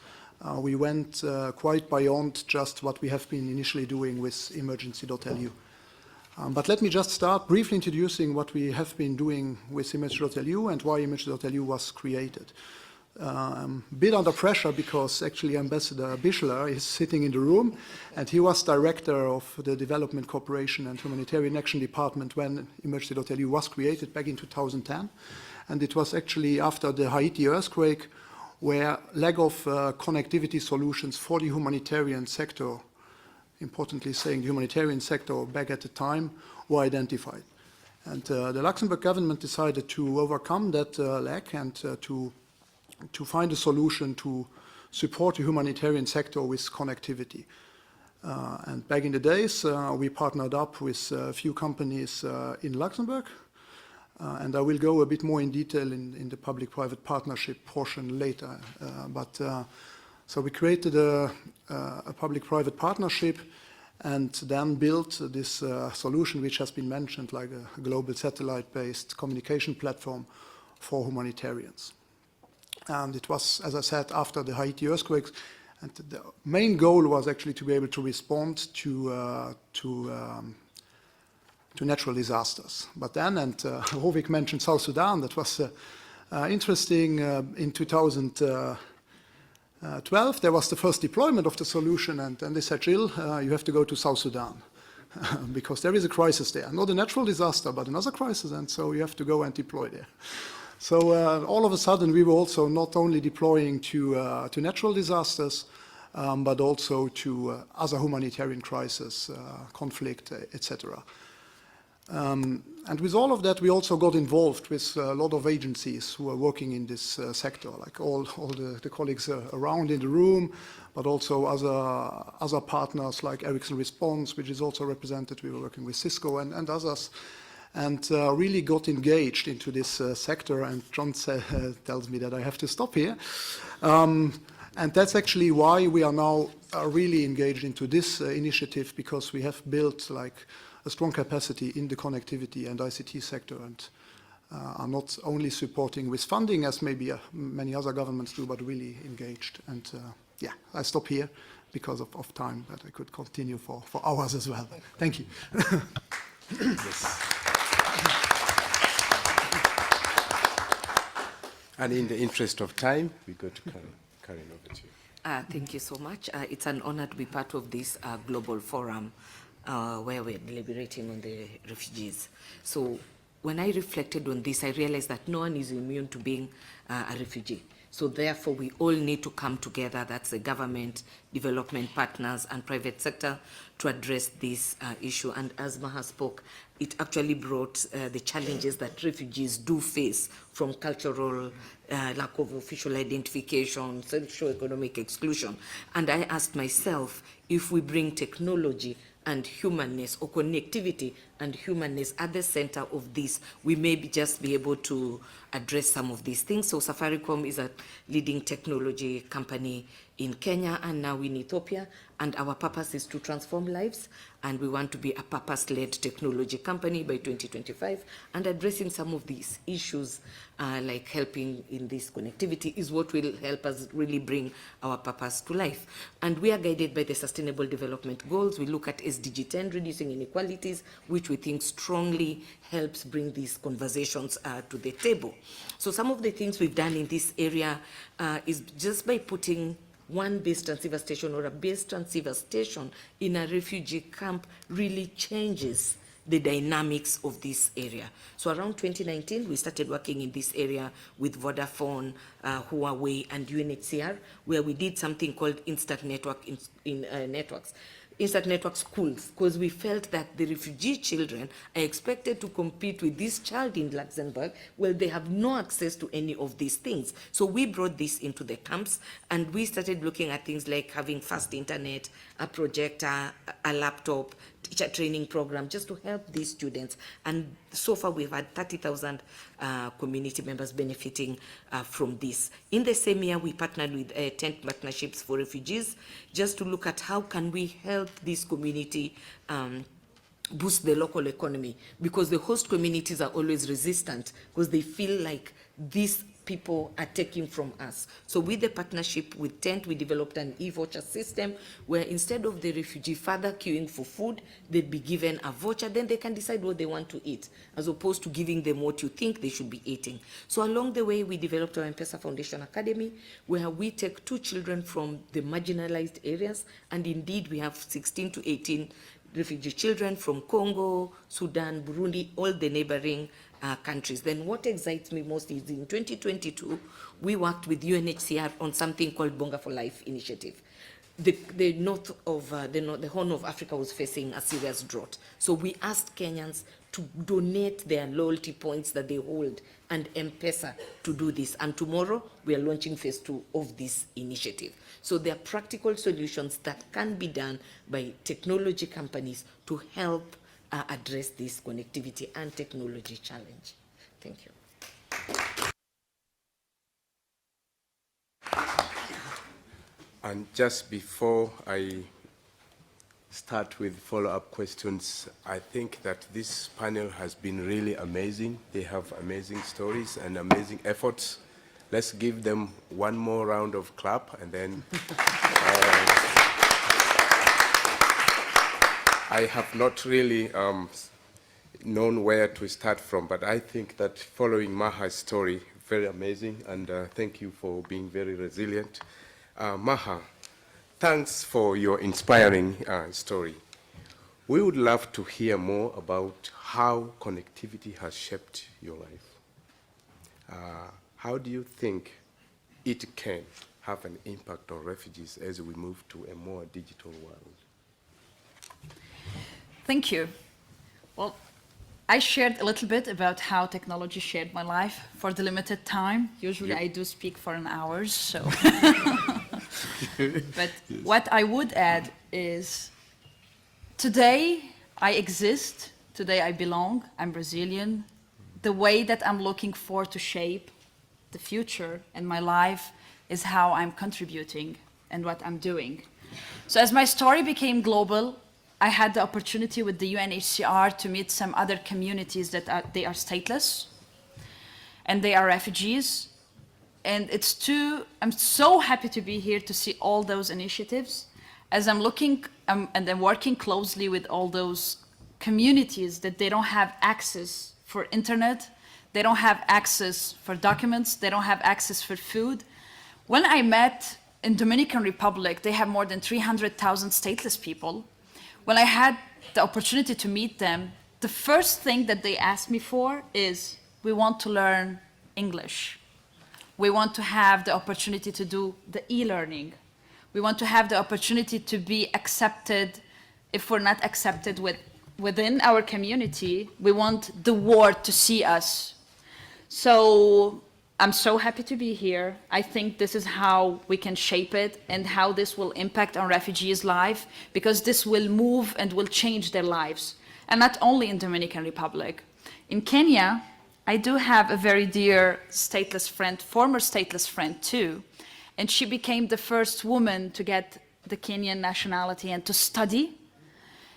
we went quite beyond just what we have been initially doing with Emergency.lu. But let me just start briefly introducing what we have been doing with Emergency.lu and why Emergency.lu was created. A bit under pressure because actually Ambassador Bischler is sitting in the room, and he was director of the Development Cooperation and Humanitarian Action Department when Emergency.lu was created back in 2010. And it was actually after the Haiti earthquake where lack of connectivity solutions for the humanitarian sector, importantly saying the humanitarian sector back at the time, were identified. And the Luxembourg government decided to overcome that lack and to find a solution to support the humanitarian sector with connectivity. And back in the days, we partnered up with a few companies in Luxembourg, and I will go a bit more in detail in the public-private partnership portion later. So we created a public-private partnership and then built this solution which has been mentioned, like a global satellite-based communication platform for humanitarians. And it was, as I said, after the Haiti earthquakes, and the main goal was actually to be able to respond to natural disasters. But then, and Hovik mentioned South Sudan, that was interesting. In 2012, there was the first deployment of the solution, and they said, Gilles, you have to go to South Sudan because there is a crisis there. Not a natural disaster, but another crisis, and so you have to go and deploy there. So all of a sudden, we were also not only deploying to natural disasters, but also to other humanitarian crises, conflict, etc. And with all of that, we also got involved with a lot of agencies who are working in this sector, like all the colleagues around in the room, but also other partners like Ericsson Response, which is also represented. We were working with Cisco and others, and really got engaged into this sector. And John tells me that I have to stop here. And that's actually why we are now really engaged into this initiative, because we have built like a strong capacity in the connectivity and ICT sector, and are not only supporting with funding as maybe many other governments do, but really engaged. And yeah, I stop here because of time, but I could continue for hours as well. Thank you. Yes. And in the interest of time, we go to Karen, over to you. Thank you so much. It's an honor to be part of this global forum where we're deliberating on the refugees. So when I reflected on this, I realized that no one is immune to being a refugee. So therefore, we all need to come together, that's the government, development partners, and private sector, to address this issue. And as Maha spoke, it actually brought the challenges that refugees do face, from cultural lack of official identification, socio-economic exclusion. And I asked myself, if we bring technology and humanness, or connectivity and humanness at the center of this, we may just be able to address some of these things. So Safaricom is a leading technology company in Kenya and now in Ethiopia, and our purpose is to transform lives, and we want to be a purpose-led technology company by 2025, and addressing some of these issues like helping in this connectivity is what will help us really bring our purpose to life. And we are guided by the Sustainable Development Goals. We look at SDG 10, reducing inequalities, which which we think strongly helps bring these conversations to the table. So some of the things we've done in this area is just by putting one base transceiver station or a base transceiver station in a refugee camp really changes the dynamics of this area. So around 2019, we started working in this area with Vodafone, Huawei, and UNHCR, where we did something called Instant Network networks. Instant Network schools, because we felt that the refugee children are expected to compete with this child in Luxembourg, where they have no access to any of these things. So we brought this into the camps, and we started looking at things like having fast internet, a projector, a laptop, teacher training program, just to help these students. And so far we've had 30,000 community members benefiting from this. In the same year, we partnered with tent partnerships for refugees, just to look at how can we help this community boost the local economy, because the host communities are always resistant because they feel like these people are taking from us. So with the partnership with Tent, we developed an e-voucher system where instead of the refugee further queuing for food, they'd be given a voucher, then they can decide what they want to eat, as opposed to giving them what you think they should be eating. So along the way, we developed our M-Pesa Foundation Academy, where we take 2 children from the marginalized areas, and indeed we have 16 to 18 refugee children from Congo, Sudan, Burundi, all the neighboring countries. Then what excites me most is in 2022, we worked with UNHCR on something called Bonga for Life initiative. The north of the Horn of Africa was facing a serious drought. So we asked Kenyans to donate their loyalty points that they hold and M-Pesa to do this. And tomorrow we are launching phase 2 of this initiative. So there are practical solutions that can be done by technology companies to help address this connectivity and technology challenge. Thank you. And just before I start with follow-up questions, I think that this panel has been really amazing. They have amazing stories and amazing efforts. Let's give them one more round of clap, and then I have not really known where to start from, but I think that following Maha's story, very amazing, and thank you for being very resilient. Maha, thanks for your inspiring story. We would love to hear more about how connectivity has shaped your life. How do you think it can have an impact on refugees as we move to a more digital world? Thank you. Well, I shared a little bit about how technology shaped my life for the limited time. Usually I do speak for an hour, so. But what I would add is, today I exist, today I belong, I'm Brazilian. The way that I'm looking for to shape the future in my life is how I'm contributing and what I'm doing. So as my story became global, I had the opportunity with the UNHCR to meet some other communities that they are stateless and they are refugees. And I'm so happy to be here to see all those initiatives as I'm looking and I'm working closely with all those communities that they don't have access for internet, they don't have access for documents, they don't have access for food. When I met in Dominican Republic, they have more than 300,000 stateless people. When I had the opportunity to meet them, the first thing that they asked me for is, we want to learn English. We want to have the opportunity to do the e-learning. We want to have the opportunity to be accepted. If we're not accepted within our community, we want the world to see us. So I'm so happy to be here. I think this is how we can shape it and how this will impact on refugees' life, because this will move and will change their lives. And not only in Dominican Republic. In Kenya, I do have a very dear stateless friend, former stateless friend too, and she became the first woman to get the Kenyan nationality and to study.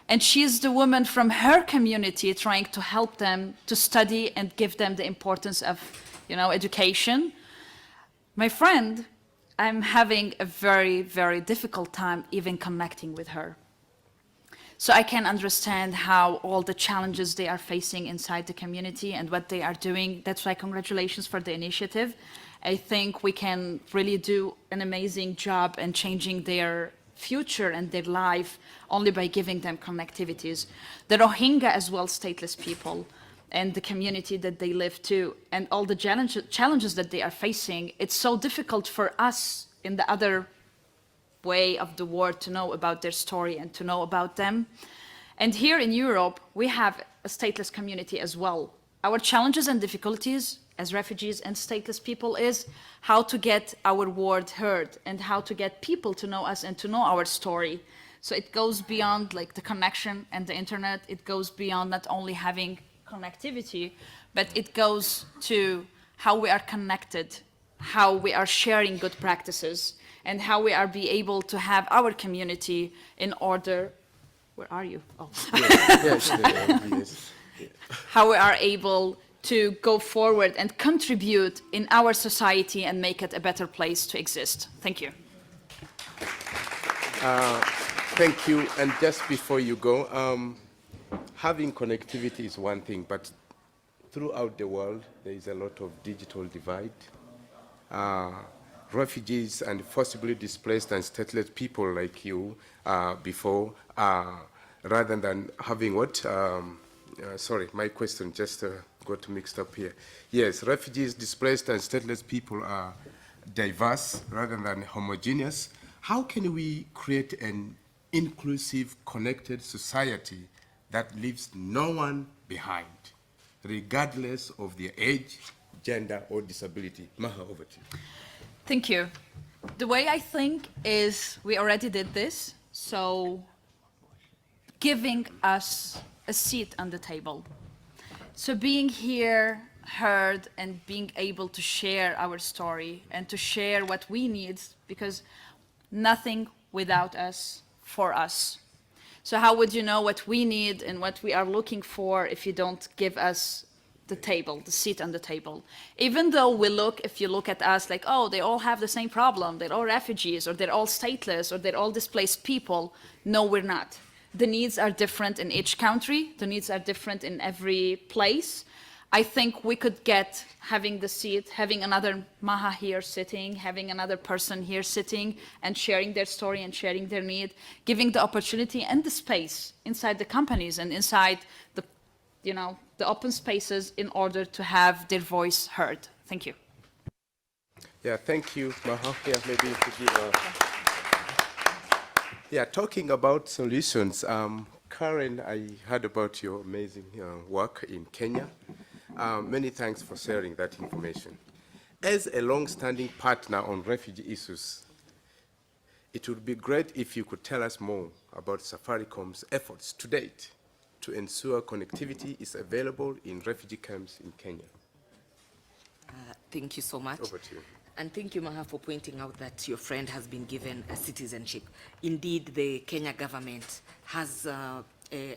And she's the woman from her community trying to help them to study and give them the importance of, education. My friend, I'm having a very, very difficult time even connecting with her. So I can understand how all the challenges they are facing inside the community and what they are doing. That's why congratulations for the initiative. I think we can really do an amazing job in changing their future and their life only by giving them connectivities. The Rohingya as well, stateless people, and the community that they live to, and all the challenges that they are facing, it's so difficult for us in the other way of the world to know about their story and to know about them. And here in Europe, we have a stateless community as well. Our challenges and difficulties as refugees and stateless people is how to get our word heard and how to get people to know us and to know our story. So it goes beyond like the connection and the internet. It goes beyond not only having connectivity, but it goes to how we are connected, how we are sharing good practices, and how we are be able to have our community in order. Where are you? Oh. Yes. How we are able to go forward and contribute in our society and make it a better place to exist. Thank you. Thank you. And just before you go, having connectivity is one thing, but throughout the world, there is a lot of digital divide. Refugees and forcibly displaced and stateless people like you before, rather than having what? Sorry, my question just got mixed up here. Yes, refugees, displaced and stateless people are diverse rather than homogeneous. How can we create an inclusive, connected society that leaves no one behind, regardless of their age, gender, or disability? Maha, over to you. Thank you. The way I think is we already did this, so giving us a seat on the table. So being here, heard, and being able to share our story and to share what we need, because nothing without us, for us. So how would you know what we need and what we are looking for if you don't give us the table, the seat on the table? Even though if you look at us like, oh, they all have the same problem, they're all refugees, or they're all stateless, or they're all displaced people. No, we're not. The needs are different in each country. The needs are different in every place. I think we could get having the seat, having another Maha here sitting, having another person here sitting and sharing their story and sharing their need, giving the opportunity and the space inside the companies and inside the, the open spaces in order to have their voice heard. Thank you. Yeah, thank you, Maha. Yeah, maybe you could give Yeah, talking about solutions, Karen, I heard about your amazing work in Kenya. Many thanks for sharing that information. As a long-standing partner on refugee issues, it would be great if you could tell us more about Safaricom's efforts to date to ensure connectivity is available in refugee camps in Kenya. Thank you so much. Over to you. And thank you, Maha, for pointing out that your friend has been given a citizenship. Indeed, the Kenya government has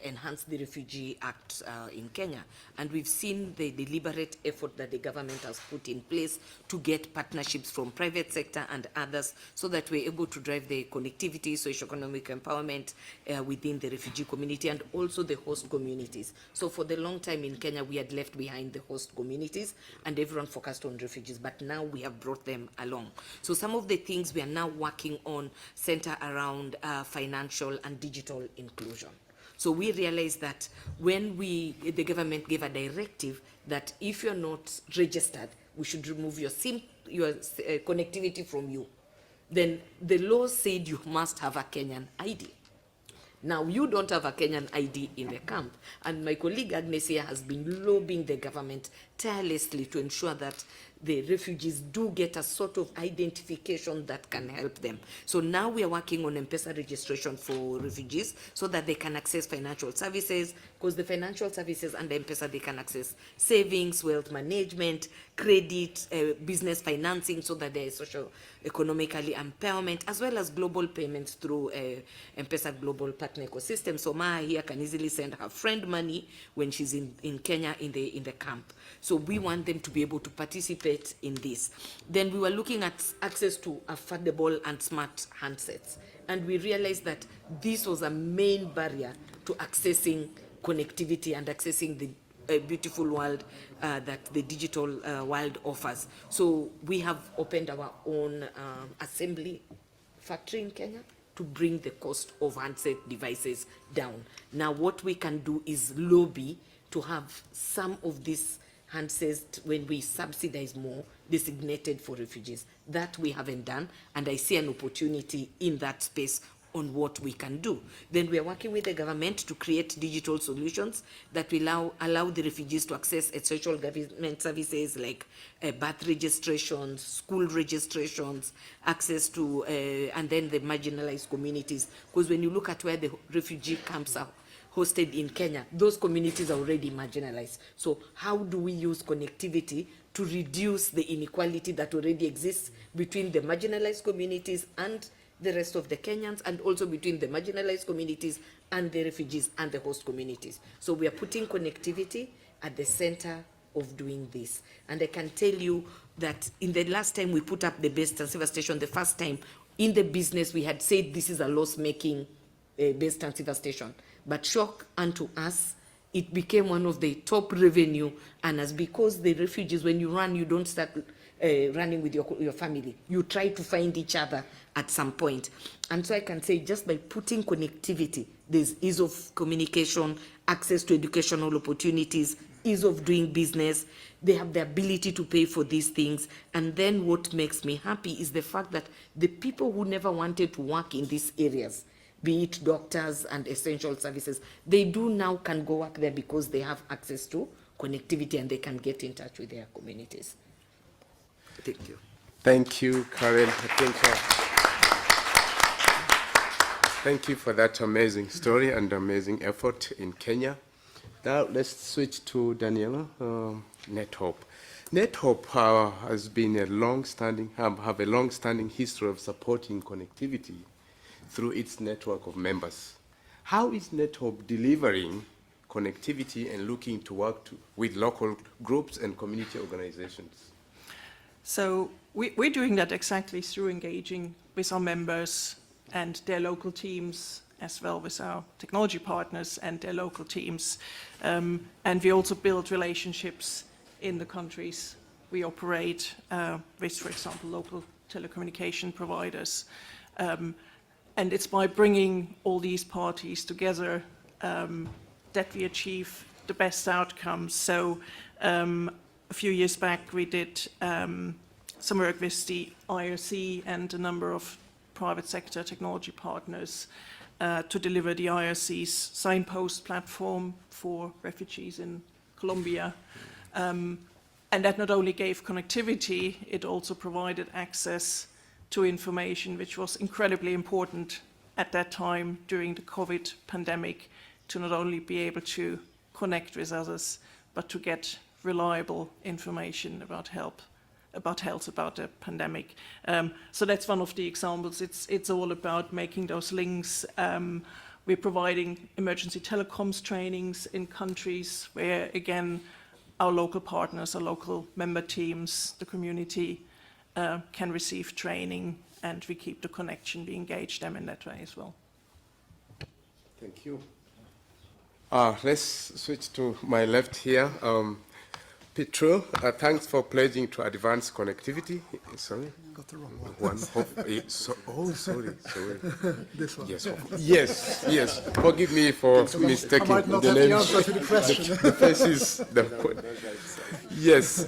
enhanced the Refugee Act in Kenya. And we've seen the deliberate effort that the government has put in place to get partnerships from private sector and others so that we're able to drive the connectivity, socio-economic empowerment within the refugee community and also the host communities. So for the long time in Kenya, we had left behind the host communities and everyone focused on refugees, but now we have brought them along. So some of the things we are now working on center around financial and digital inclusion. So we realized that when the government gave a directive that if you're not registered, we should remove your connectivity from you. Then the law said you must have a Kenyan ID. Now, you don't have a Kenyan ID in the camp, and my colleague Agnes here has been lobbying the government tirelessly to ensure that the refugees do get a sort of identification that can help them. So now we are working on M-Pesa registration for refugees so that they can access financial services, because the financial services under M-Pesa, they can access savings, wealth management, credit, business financing, so that there is socio-economically empowerment, as well as global payments through M-Pesa Global Partner Ecosystem. So Maha here can easily send her friend money when she's in Kenya in the camp. So we want them to be able to participate in this. Then we were looking at access to affordable and smart handsets. And we realized that this was a main barrier to accessing connectivity and accessing the beautiful world that the digital world offers. So we have opened our own assembly factory in Kenya to bring the cost of handset devices down. Now what we can do is lobby to have some of these handsets, when we subsidize more, designated for refugees. That we haven't done, and I see an opportunity in that space on what we can do. Then we are working with the government to create digital solutions that will allow the refugees to access essential government services like birth registrations, school registrations, access to, and then the marginalized communities. Because when you look at where the refugee camps are hosted in Kenya, those communities are already marginalized. So how do we use connectivity to reduce the inequality that already exists between the marginalized communities and the rest of the Kenyans, and also between the marginalized communities and the refugees and the host communities? So we are putting connectivity at the center of doing this. And I can tell you that in the last time we put up the base transceiver station, the first time in the business we had said this is a loss-making base transceiver station. But shock unto us, it became one of the top revenue earners, because the refugees, when you run, you don't start running with your family. You try to find each other at some point. And so I can say, just by putting connectivity, there's ease of communication, access to educational opportunities, ease of doing business. They have the ability to pay for these things. And then what makes me happy is the fact that the people who never wanted to work in these areas, be it doctors and essential services, they do now can go work there because they have access to connectivity and they can get in touch with their communities. Thank you. Thank you, Karen. Thank you for that amazing story and amazing effort in Kenya. Now let's switch to Daniela, NetHope. NetHope has been a long-standing, have a long-standing history of supporting connectivity through its network of members. How is NetHope delivering connectivity and looking to work with local groups and community organizations? So we're doing that exactly through engaging with our members and their local teams, as well with our technology partners and their local teams. And we also build relationships in the countries we operate with, for example, local telecommunication providers. And it's by bringing all these parties together that we achieve the best outcomes. So a few years back, we did some work with the IRC and a number of private sector technology partners to deliver the IRC's signpost platform for refugees in Colombia. And that not only gave connectivity, it also provided access to information, which was incredibly important at that time during the COVID pandemic, to not only be able to connect with others, but to get reliable information about health, about the pandemic. So that's one of the examples. It's all about making those links. We're providing emergency telecoms trainings in countries where, again, our local partners, our local member teams, the community can receive training, and we keep the connection, we engage them in that way as well. Thank you. Let's switch to my left here. Petro, thanks for pledging to advance connectivity. Sorry? Got the wrong one. Sorry. This one. Yes. Forgive me for mistaking I might not the have name. the answer to the question. The faces. Yes.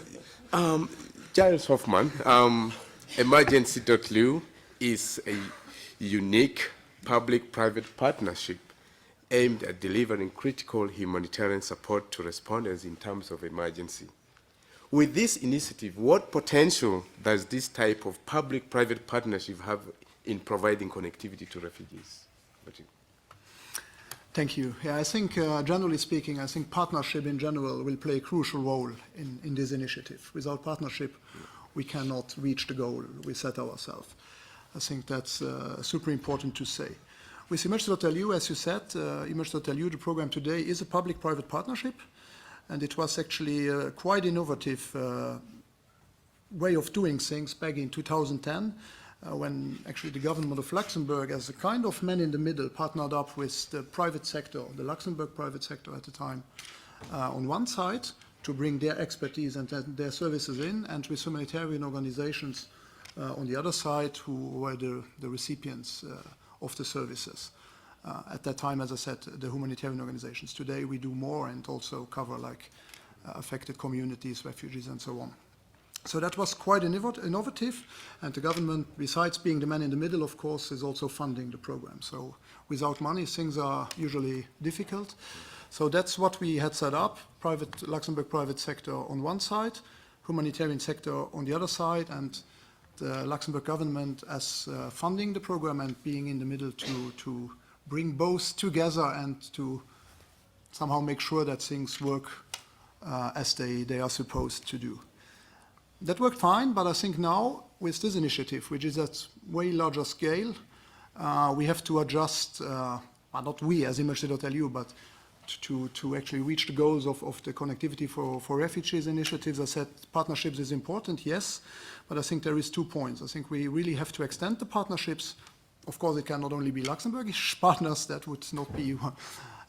Giles Hoffman, Emergency.lu is a unique public-private partnership aimed at delivering critical humanitarian support to respondents in times of emergency. With this initiative, what potential does this type of public-private partnership have in providing connectivity to refugees? Thank you. Yeah, I think, generally speaking, I think partnership in general will play a crucial role in this initiative. Without partnership, we cannot reach the goal we set ourselves. I think that's super important to say. With Emergency.lu, as you said, Emergency.lu, the program today, is a public-private partnership, and it was actually a quite innovative way of doing things back in 2010, when actually the government of Luxembourg, as a kind of man in the middle, partnered up with the private sector, the Luxembourg private sector at the time, on one side, to bring their expertise and their services in, and with humanitarian organizations on the other side, who were the recipients of the services. At that time, as I said, the humanitarian organizations. Today we do more and also cover like affected communities, refugees and so on. So that was quite innovative, and the government, besides being the man in the middle, of course, is also funding the program. So without money, things are usually difficult. So that's what we had set up, Luxembourg private sector on one side, humanitarian sector on the other side, and the Luxembourg government as funding the program and being in the middle to bring both together and to somehow make sure that things work as they are supposed to do. That worked fine, but I think now with this initiative, which is at way larger scale, we have to adjust, well, not we as Image.lu, but to actually reach the goals of the connectivity for refugees initiatives. I said partnerships is important, yes, but I think there is 2 points. I think we really have to extend the partnerships. Of course, it cannot only be Luxembourgish partners, that would not be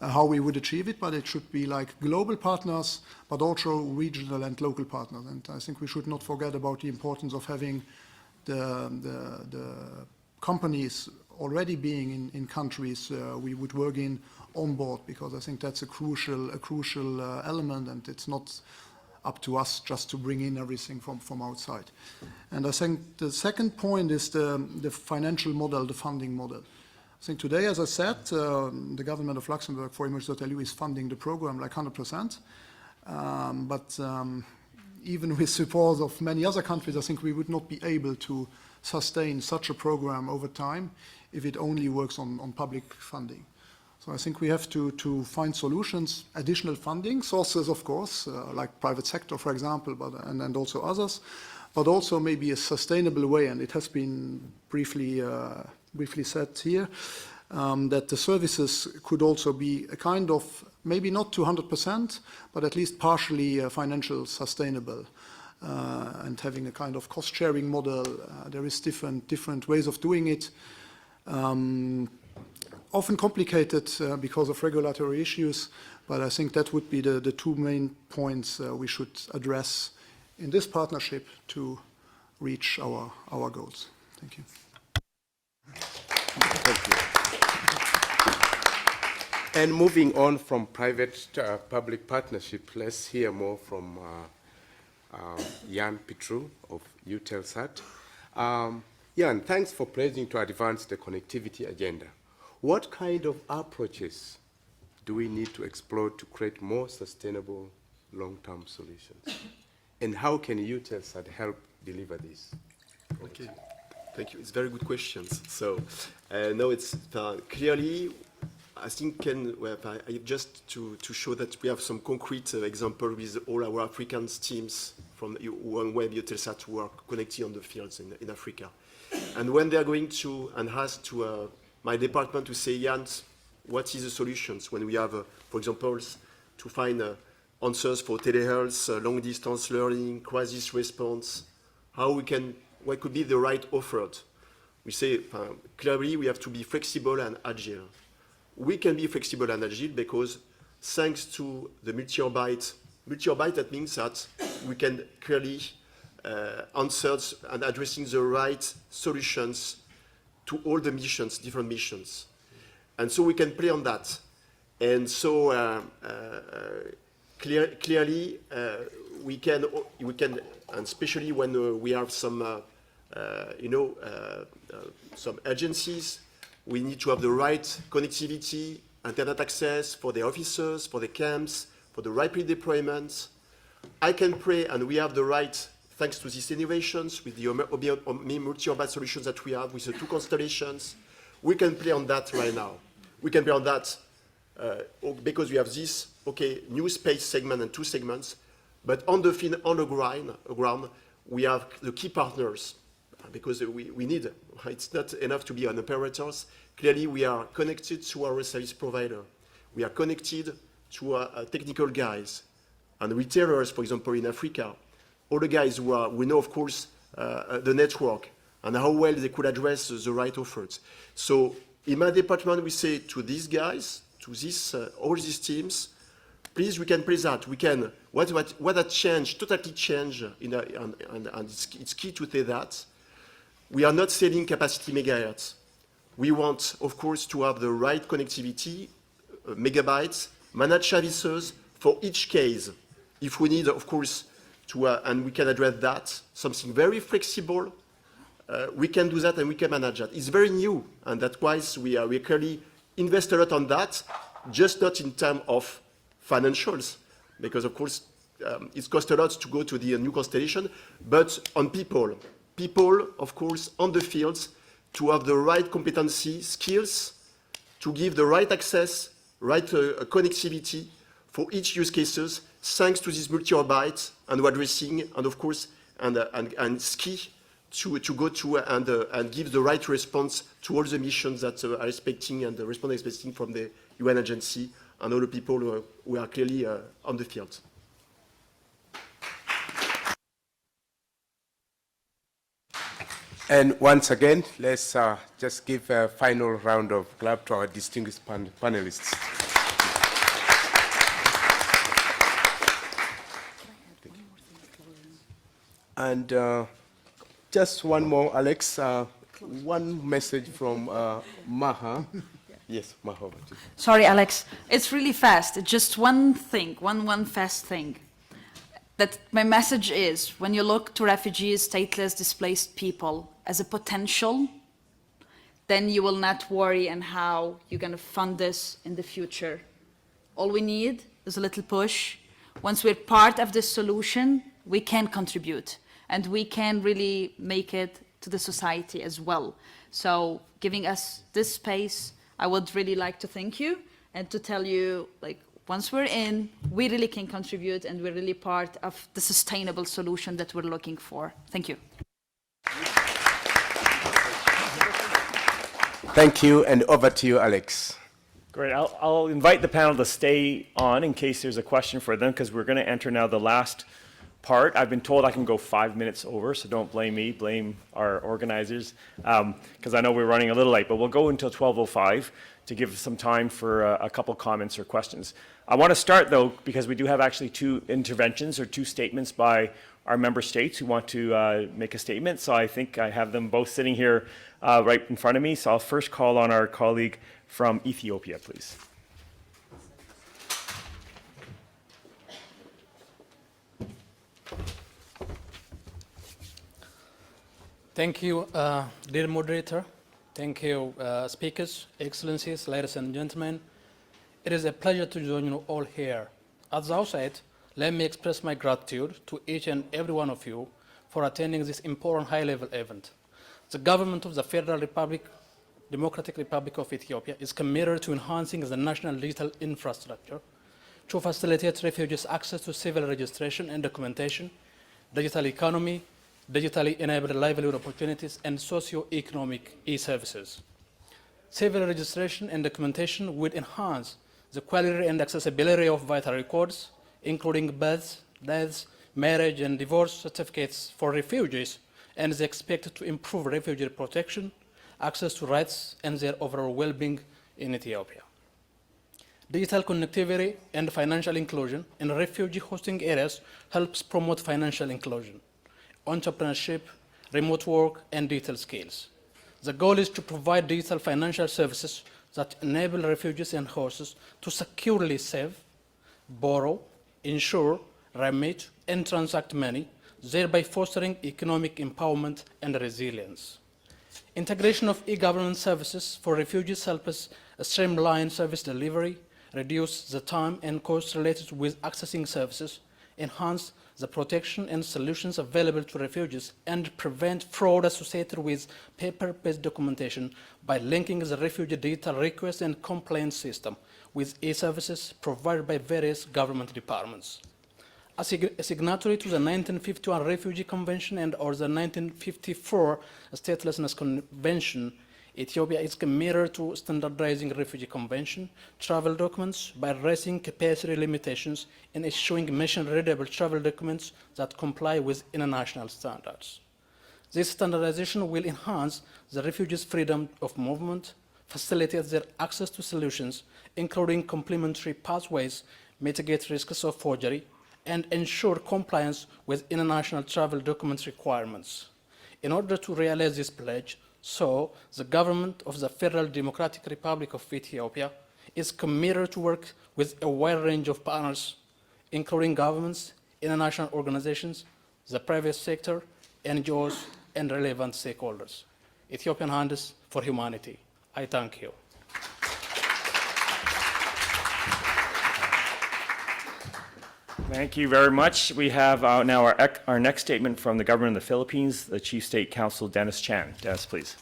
how we would achieve it, but it should be like global partners, but also regional and local partners. And I think we should not forget about the importance of having the companies already being in countries we would work in on board, because I think that's a crucial element, and it's not up to us just to bring in everything from outside. And I think the second point is the financial model, the funding model. I think today, as I said, the government of Luxembourg for Image.lu is funding the program like 100%. But even with support of many other countries, I think we would not be able to sustain such a program over time if it only works on public funding. So I think we have to find solutions, additional funding sources, of course, like private sector, for example, and also others, but also maybe a sustainable way, and it has been briefly said here, that the services could also be a kind of, maybe not 200%, but at least partially financial sustainable, and having a kind of cost-sharing model. There is different ways of doing it. Often complicated because of regulatory issues, but I think that would be the 2 main points we should address in this partnership to reach our goals. Thank you. Thank you. And moving on from private to public partnership, let's hear more from Jan Petru of Eutelsat. Jan, thanks for pledging to advance the connectivity agenda. What kind of approaches do we need to explore to create more sustainable long-term solutions? And how can Eutelsat help deliver this? Okay, thank you. It's very good questions. So now it's clearly, I think just to show that we have some concrete example with all our African teams from OneWeb, Eutelsat, who are connected on the fields in Africa. And when they are going to and ask to my department to say, Jan, what is the solutions when we have, for example, to find answers for telehealth, long-distance learning, crisis response, what could be the right offer? We say, clearly, we have to be flexible and agile. We can be flexible and agile because thanks to the multi-orbit, that means that we can clearly answer and addressing the right solutions to all the missions, different missions. And so we can play on that. And so clearly we can, and especially when we have some, some agencies, we need to have the right connectivity, internet access for the officers, for the camps, for the rapid deployments. I can pray, and we have the right, thanks to these innovations, with the multi-orbit solutions that we have, with the 2 constellations, we can play on that right now. We can play on that because we have this, new space segment and 2 segments, but on the ground, we have the key partners, because we need, it's not enough to be an operators. Clearly, we are connected to our service provider. We are connected to technical guys and retailers, for example, in Africa. All the guys who know, of course, the network and how well they could address the right efforts. So in my department, we say to these guys, to this, all these teams, please, we can play that. We can, what has changed, totally changed, and it's key to say that. We are not selling capacity megahertz. We want, of course, to have the right connectivity, megabytes, managed services for each case. If we need, of course, to, and we can address that, something very flexible, we can do that and we can manage that. It's very new, and that's why we clearly invest a lot on that, just not in terms of financials, because of course it costs a lot to go to the new constellation, but on people. People, of course, on the fields, to have the right competency, skills, to give the right access, right connectivity for each use cases, thanks to this multi-orbit and addressing, and of course, and ski to go to and give the right response to all the missions that are expecting and the response expecting from the UN agency and all the people who are clearly on the field. And once again, let's just give a final round of clap to our distinguished panelists. And just one more, Alex, one message from Maha. Yes, Maha. Sorry, Alex. It's really fast. Just one thing, one fast thing. That my message is, when you look to refugees, stateless, displaced people as a potential, then you will not worry on how you're going to fund this in the future. All we need is a little push. Once we're part of this solution, we can contribute, and we can really make it to the society as well. So giving us this space, I would really like to thank you and to tell you, like, once we're in, we really can contribute, and we're really part of the sustainable solution that we're looking for. Thank you. Thank you, and over to you, Alex. Great. I'll invite the panel to stay on in case there's a question for them, because we're going to enter now the last part. I've been told I can go 5 minutes over, so don't blame me, blame our organizers, because I know we're running a little late, but we'll go until 12:05 to give some time for a couple comments or questions. I want to start, though, because we do have actually 2 interventions or 2 statements by our member states who want to make a statement. So I think I have them both sitting here right in front of me. So I'll first call on our colleague from Ethiopia, please. Thank you, dear moderator. Thank you, speakers, excellencies, ladies and gentlemen. It is a pleasure to join you all here. At the outset, let me express my gratitude to each and every one of you for attending this important high-level event. The government of the Federal Democratic Republic of Ethiopia is committed to enhancing the national digital infrastructure to facilitate refugees' access to civil registration and documentation, digital economy, digitally enabled livelihood opportunities, and socio-economic e-services. Civil registration and documentation would enhance the quality and accessibility of vital records, including births, deaths, marriage, and divorce certificates for refugees, and is expected to improve refugee protection, access to rights, and their overall well-being in Ethiopia. Digital connectivity and financial inclusion in refugee hosting areas helps promote financial inclusion, entrepreneurship, remote work, and digital skills. The goal is to provide digital financial services that enable refugees and hosts to securely save, borrow, insure, remit, and transact money, thereby fostering economic empowerment and resilience. Integration of e-government services for refugees helps streamline service delivery, reduce the time and cost related with accessing services, enhance the protection and solutions available to refugees, and prevent fraud associated with paper-based documentation by linking the refugee digital request and complaint system with e-services provided by various government departments. As a signatory to the 1951 Refugee Convention and or the 1954 Statelessness Convention, Ethiopia is committed to standardizing refugee convention travel documents by addressing capacity limitations and issuing mission-readable travel documents that comply with international standards. This standardization will enhance the refugees' freedom of movement, facilitate their access to solutions, including complementary pathways, mitigate risks of forgery, and ensure compliance with international travel documents requirements. In order to realize this pledge, the government of the Federal Democratic Republic of Ethiopia is committed to work with a wide range of partners, including governments, international organizations, the private sector, NGOs, and relevant stakeholders. Ethiopian Hands for Humanity. I thank you. Thank you very much. We have now our next statement from the government of the Philippines, the Chief State Counsel, Dennis Chan. Dennis, please.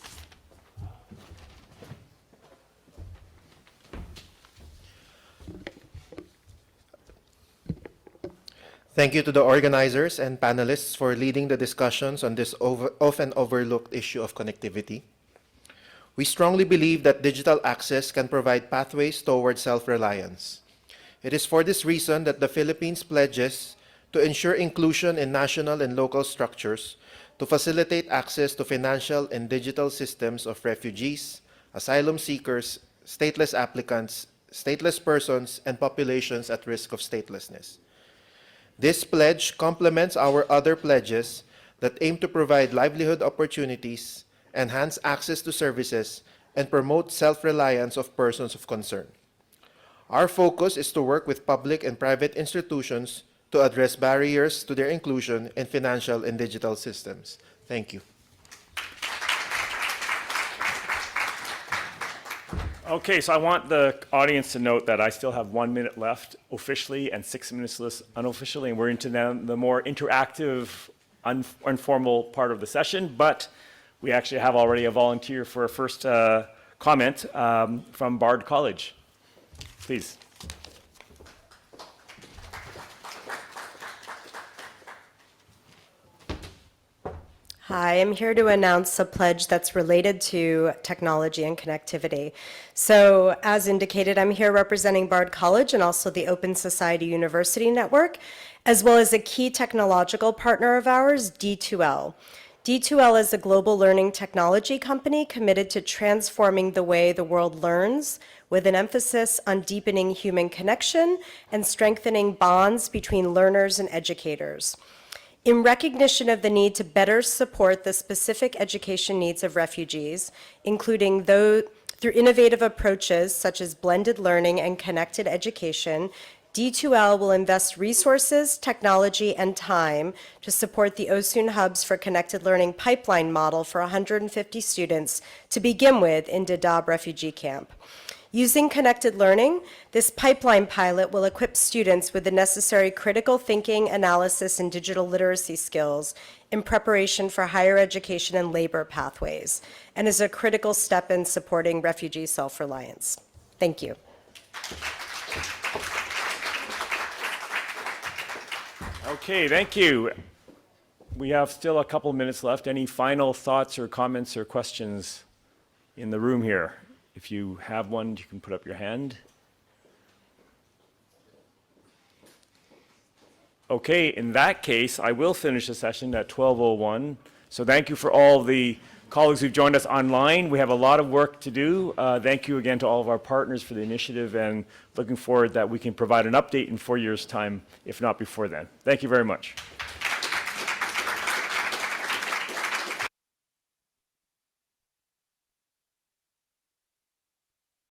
Thank you to the organizers and panelists for leading the discussions on this often overlooked issue of connectivity. We strongly believe that digital access can provide pathways towards self-reliance. It is for this reason that the Philippines pledges to ensure inclusion in national and local structures to facilitate access to financial and digital systems of refugees, asylum seekers, stateless applicants, stateless persons, and populations at risk of statelessness. This pledge complements our other pledges that aim to provide livelihood opportunities, enhance access to services, and promote self-reliance of persons of concern. Our focus is to work with public and private institutions to address barriers to their inclusion in financial and digital systems. Thank you. Okay, so I want the audience to note that I still have 1 minute left officially and 6 minutes unofficially, and we're into the more interactive, informal part of the session, but we actually have already a volunteer for a first comment from Bard College. Please. Hi, I'm here to announce a pledge that's related to technology and connectivity. So, as indicated, I'm here representing Bard College and also the Open Society University Network, as well as a key technological partner of ours, D2L. D2L is a global learning technology company committed to transforming the way the world learns, with an emphasis on deepening human connection and strengthening bonds between learners and educators. In recognition of the need to better support the specific education needs of refugees, including through innovative approaches such as blended learning and connected education, D2L will invest resources, technology, and time to support the OSUN Hubs for Connected Learning pipeline model for 150 students to begin with in Dadaab refugee camp. Using connected learning, this pipeline pilot will equip students with the necessary critical thinking, analysis, and digital literacy skills in preparation for higher education and labor pathways, and is a critical step in supporting refugee self-reliance. Thank you. Okay, thank you. We have still a couple minutes left. Any final thoughts or comments or questions in the room here? If you have one, you can put up your hand. Okay, in that case, I will finish the session at 12:01. So thank you for all the colleagues who've joined us online. We have a lot of work to do. Thank you again to all of our partners for the initiative, and looking forward that we can provide an update in 4 years' time, if not before then. Thank you very much.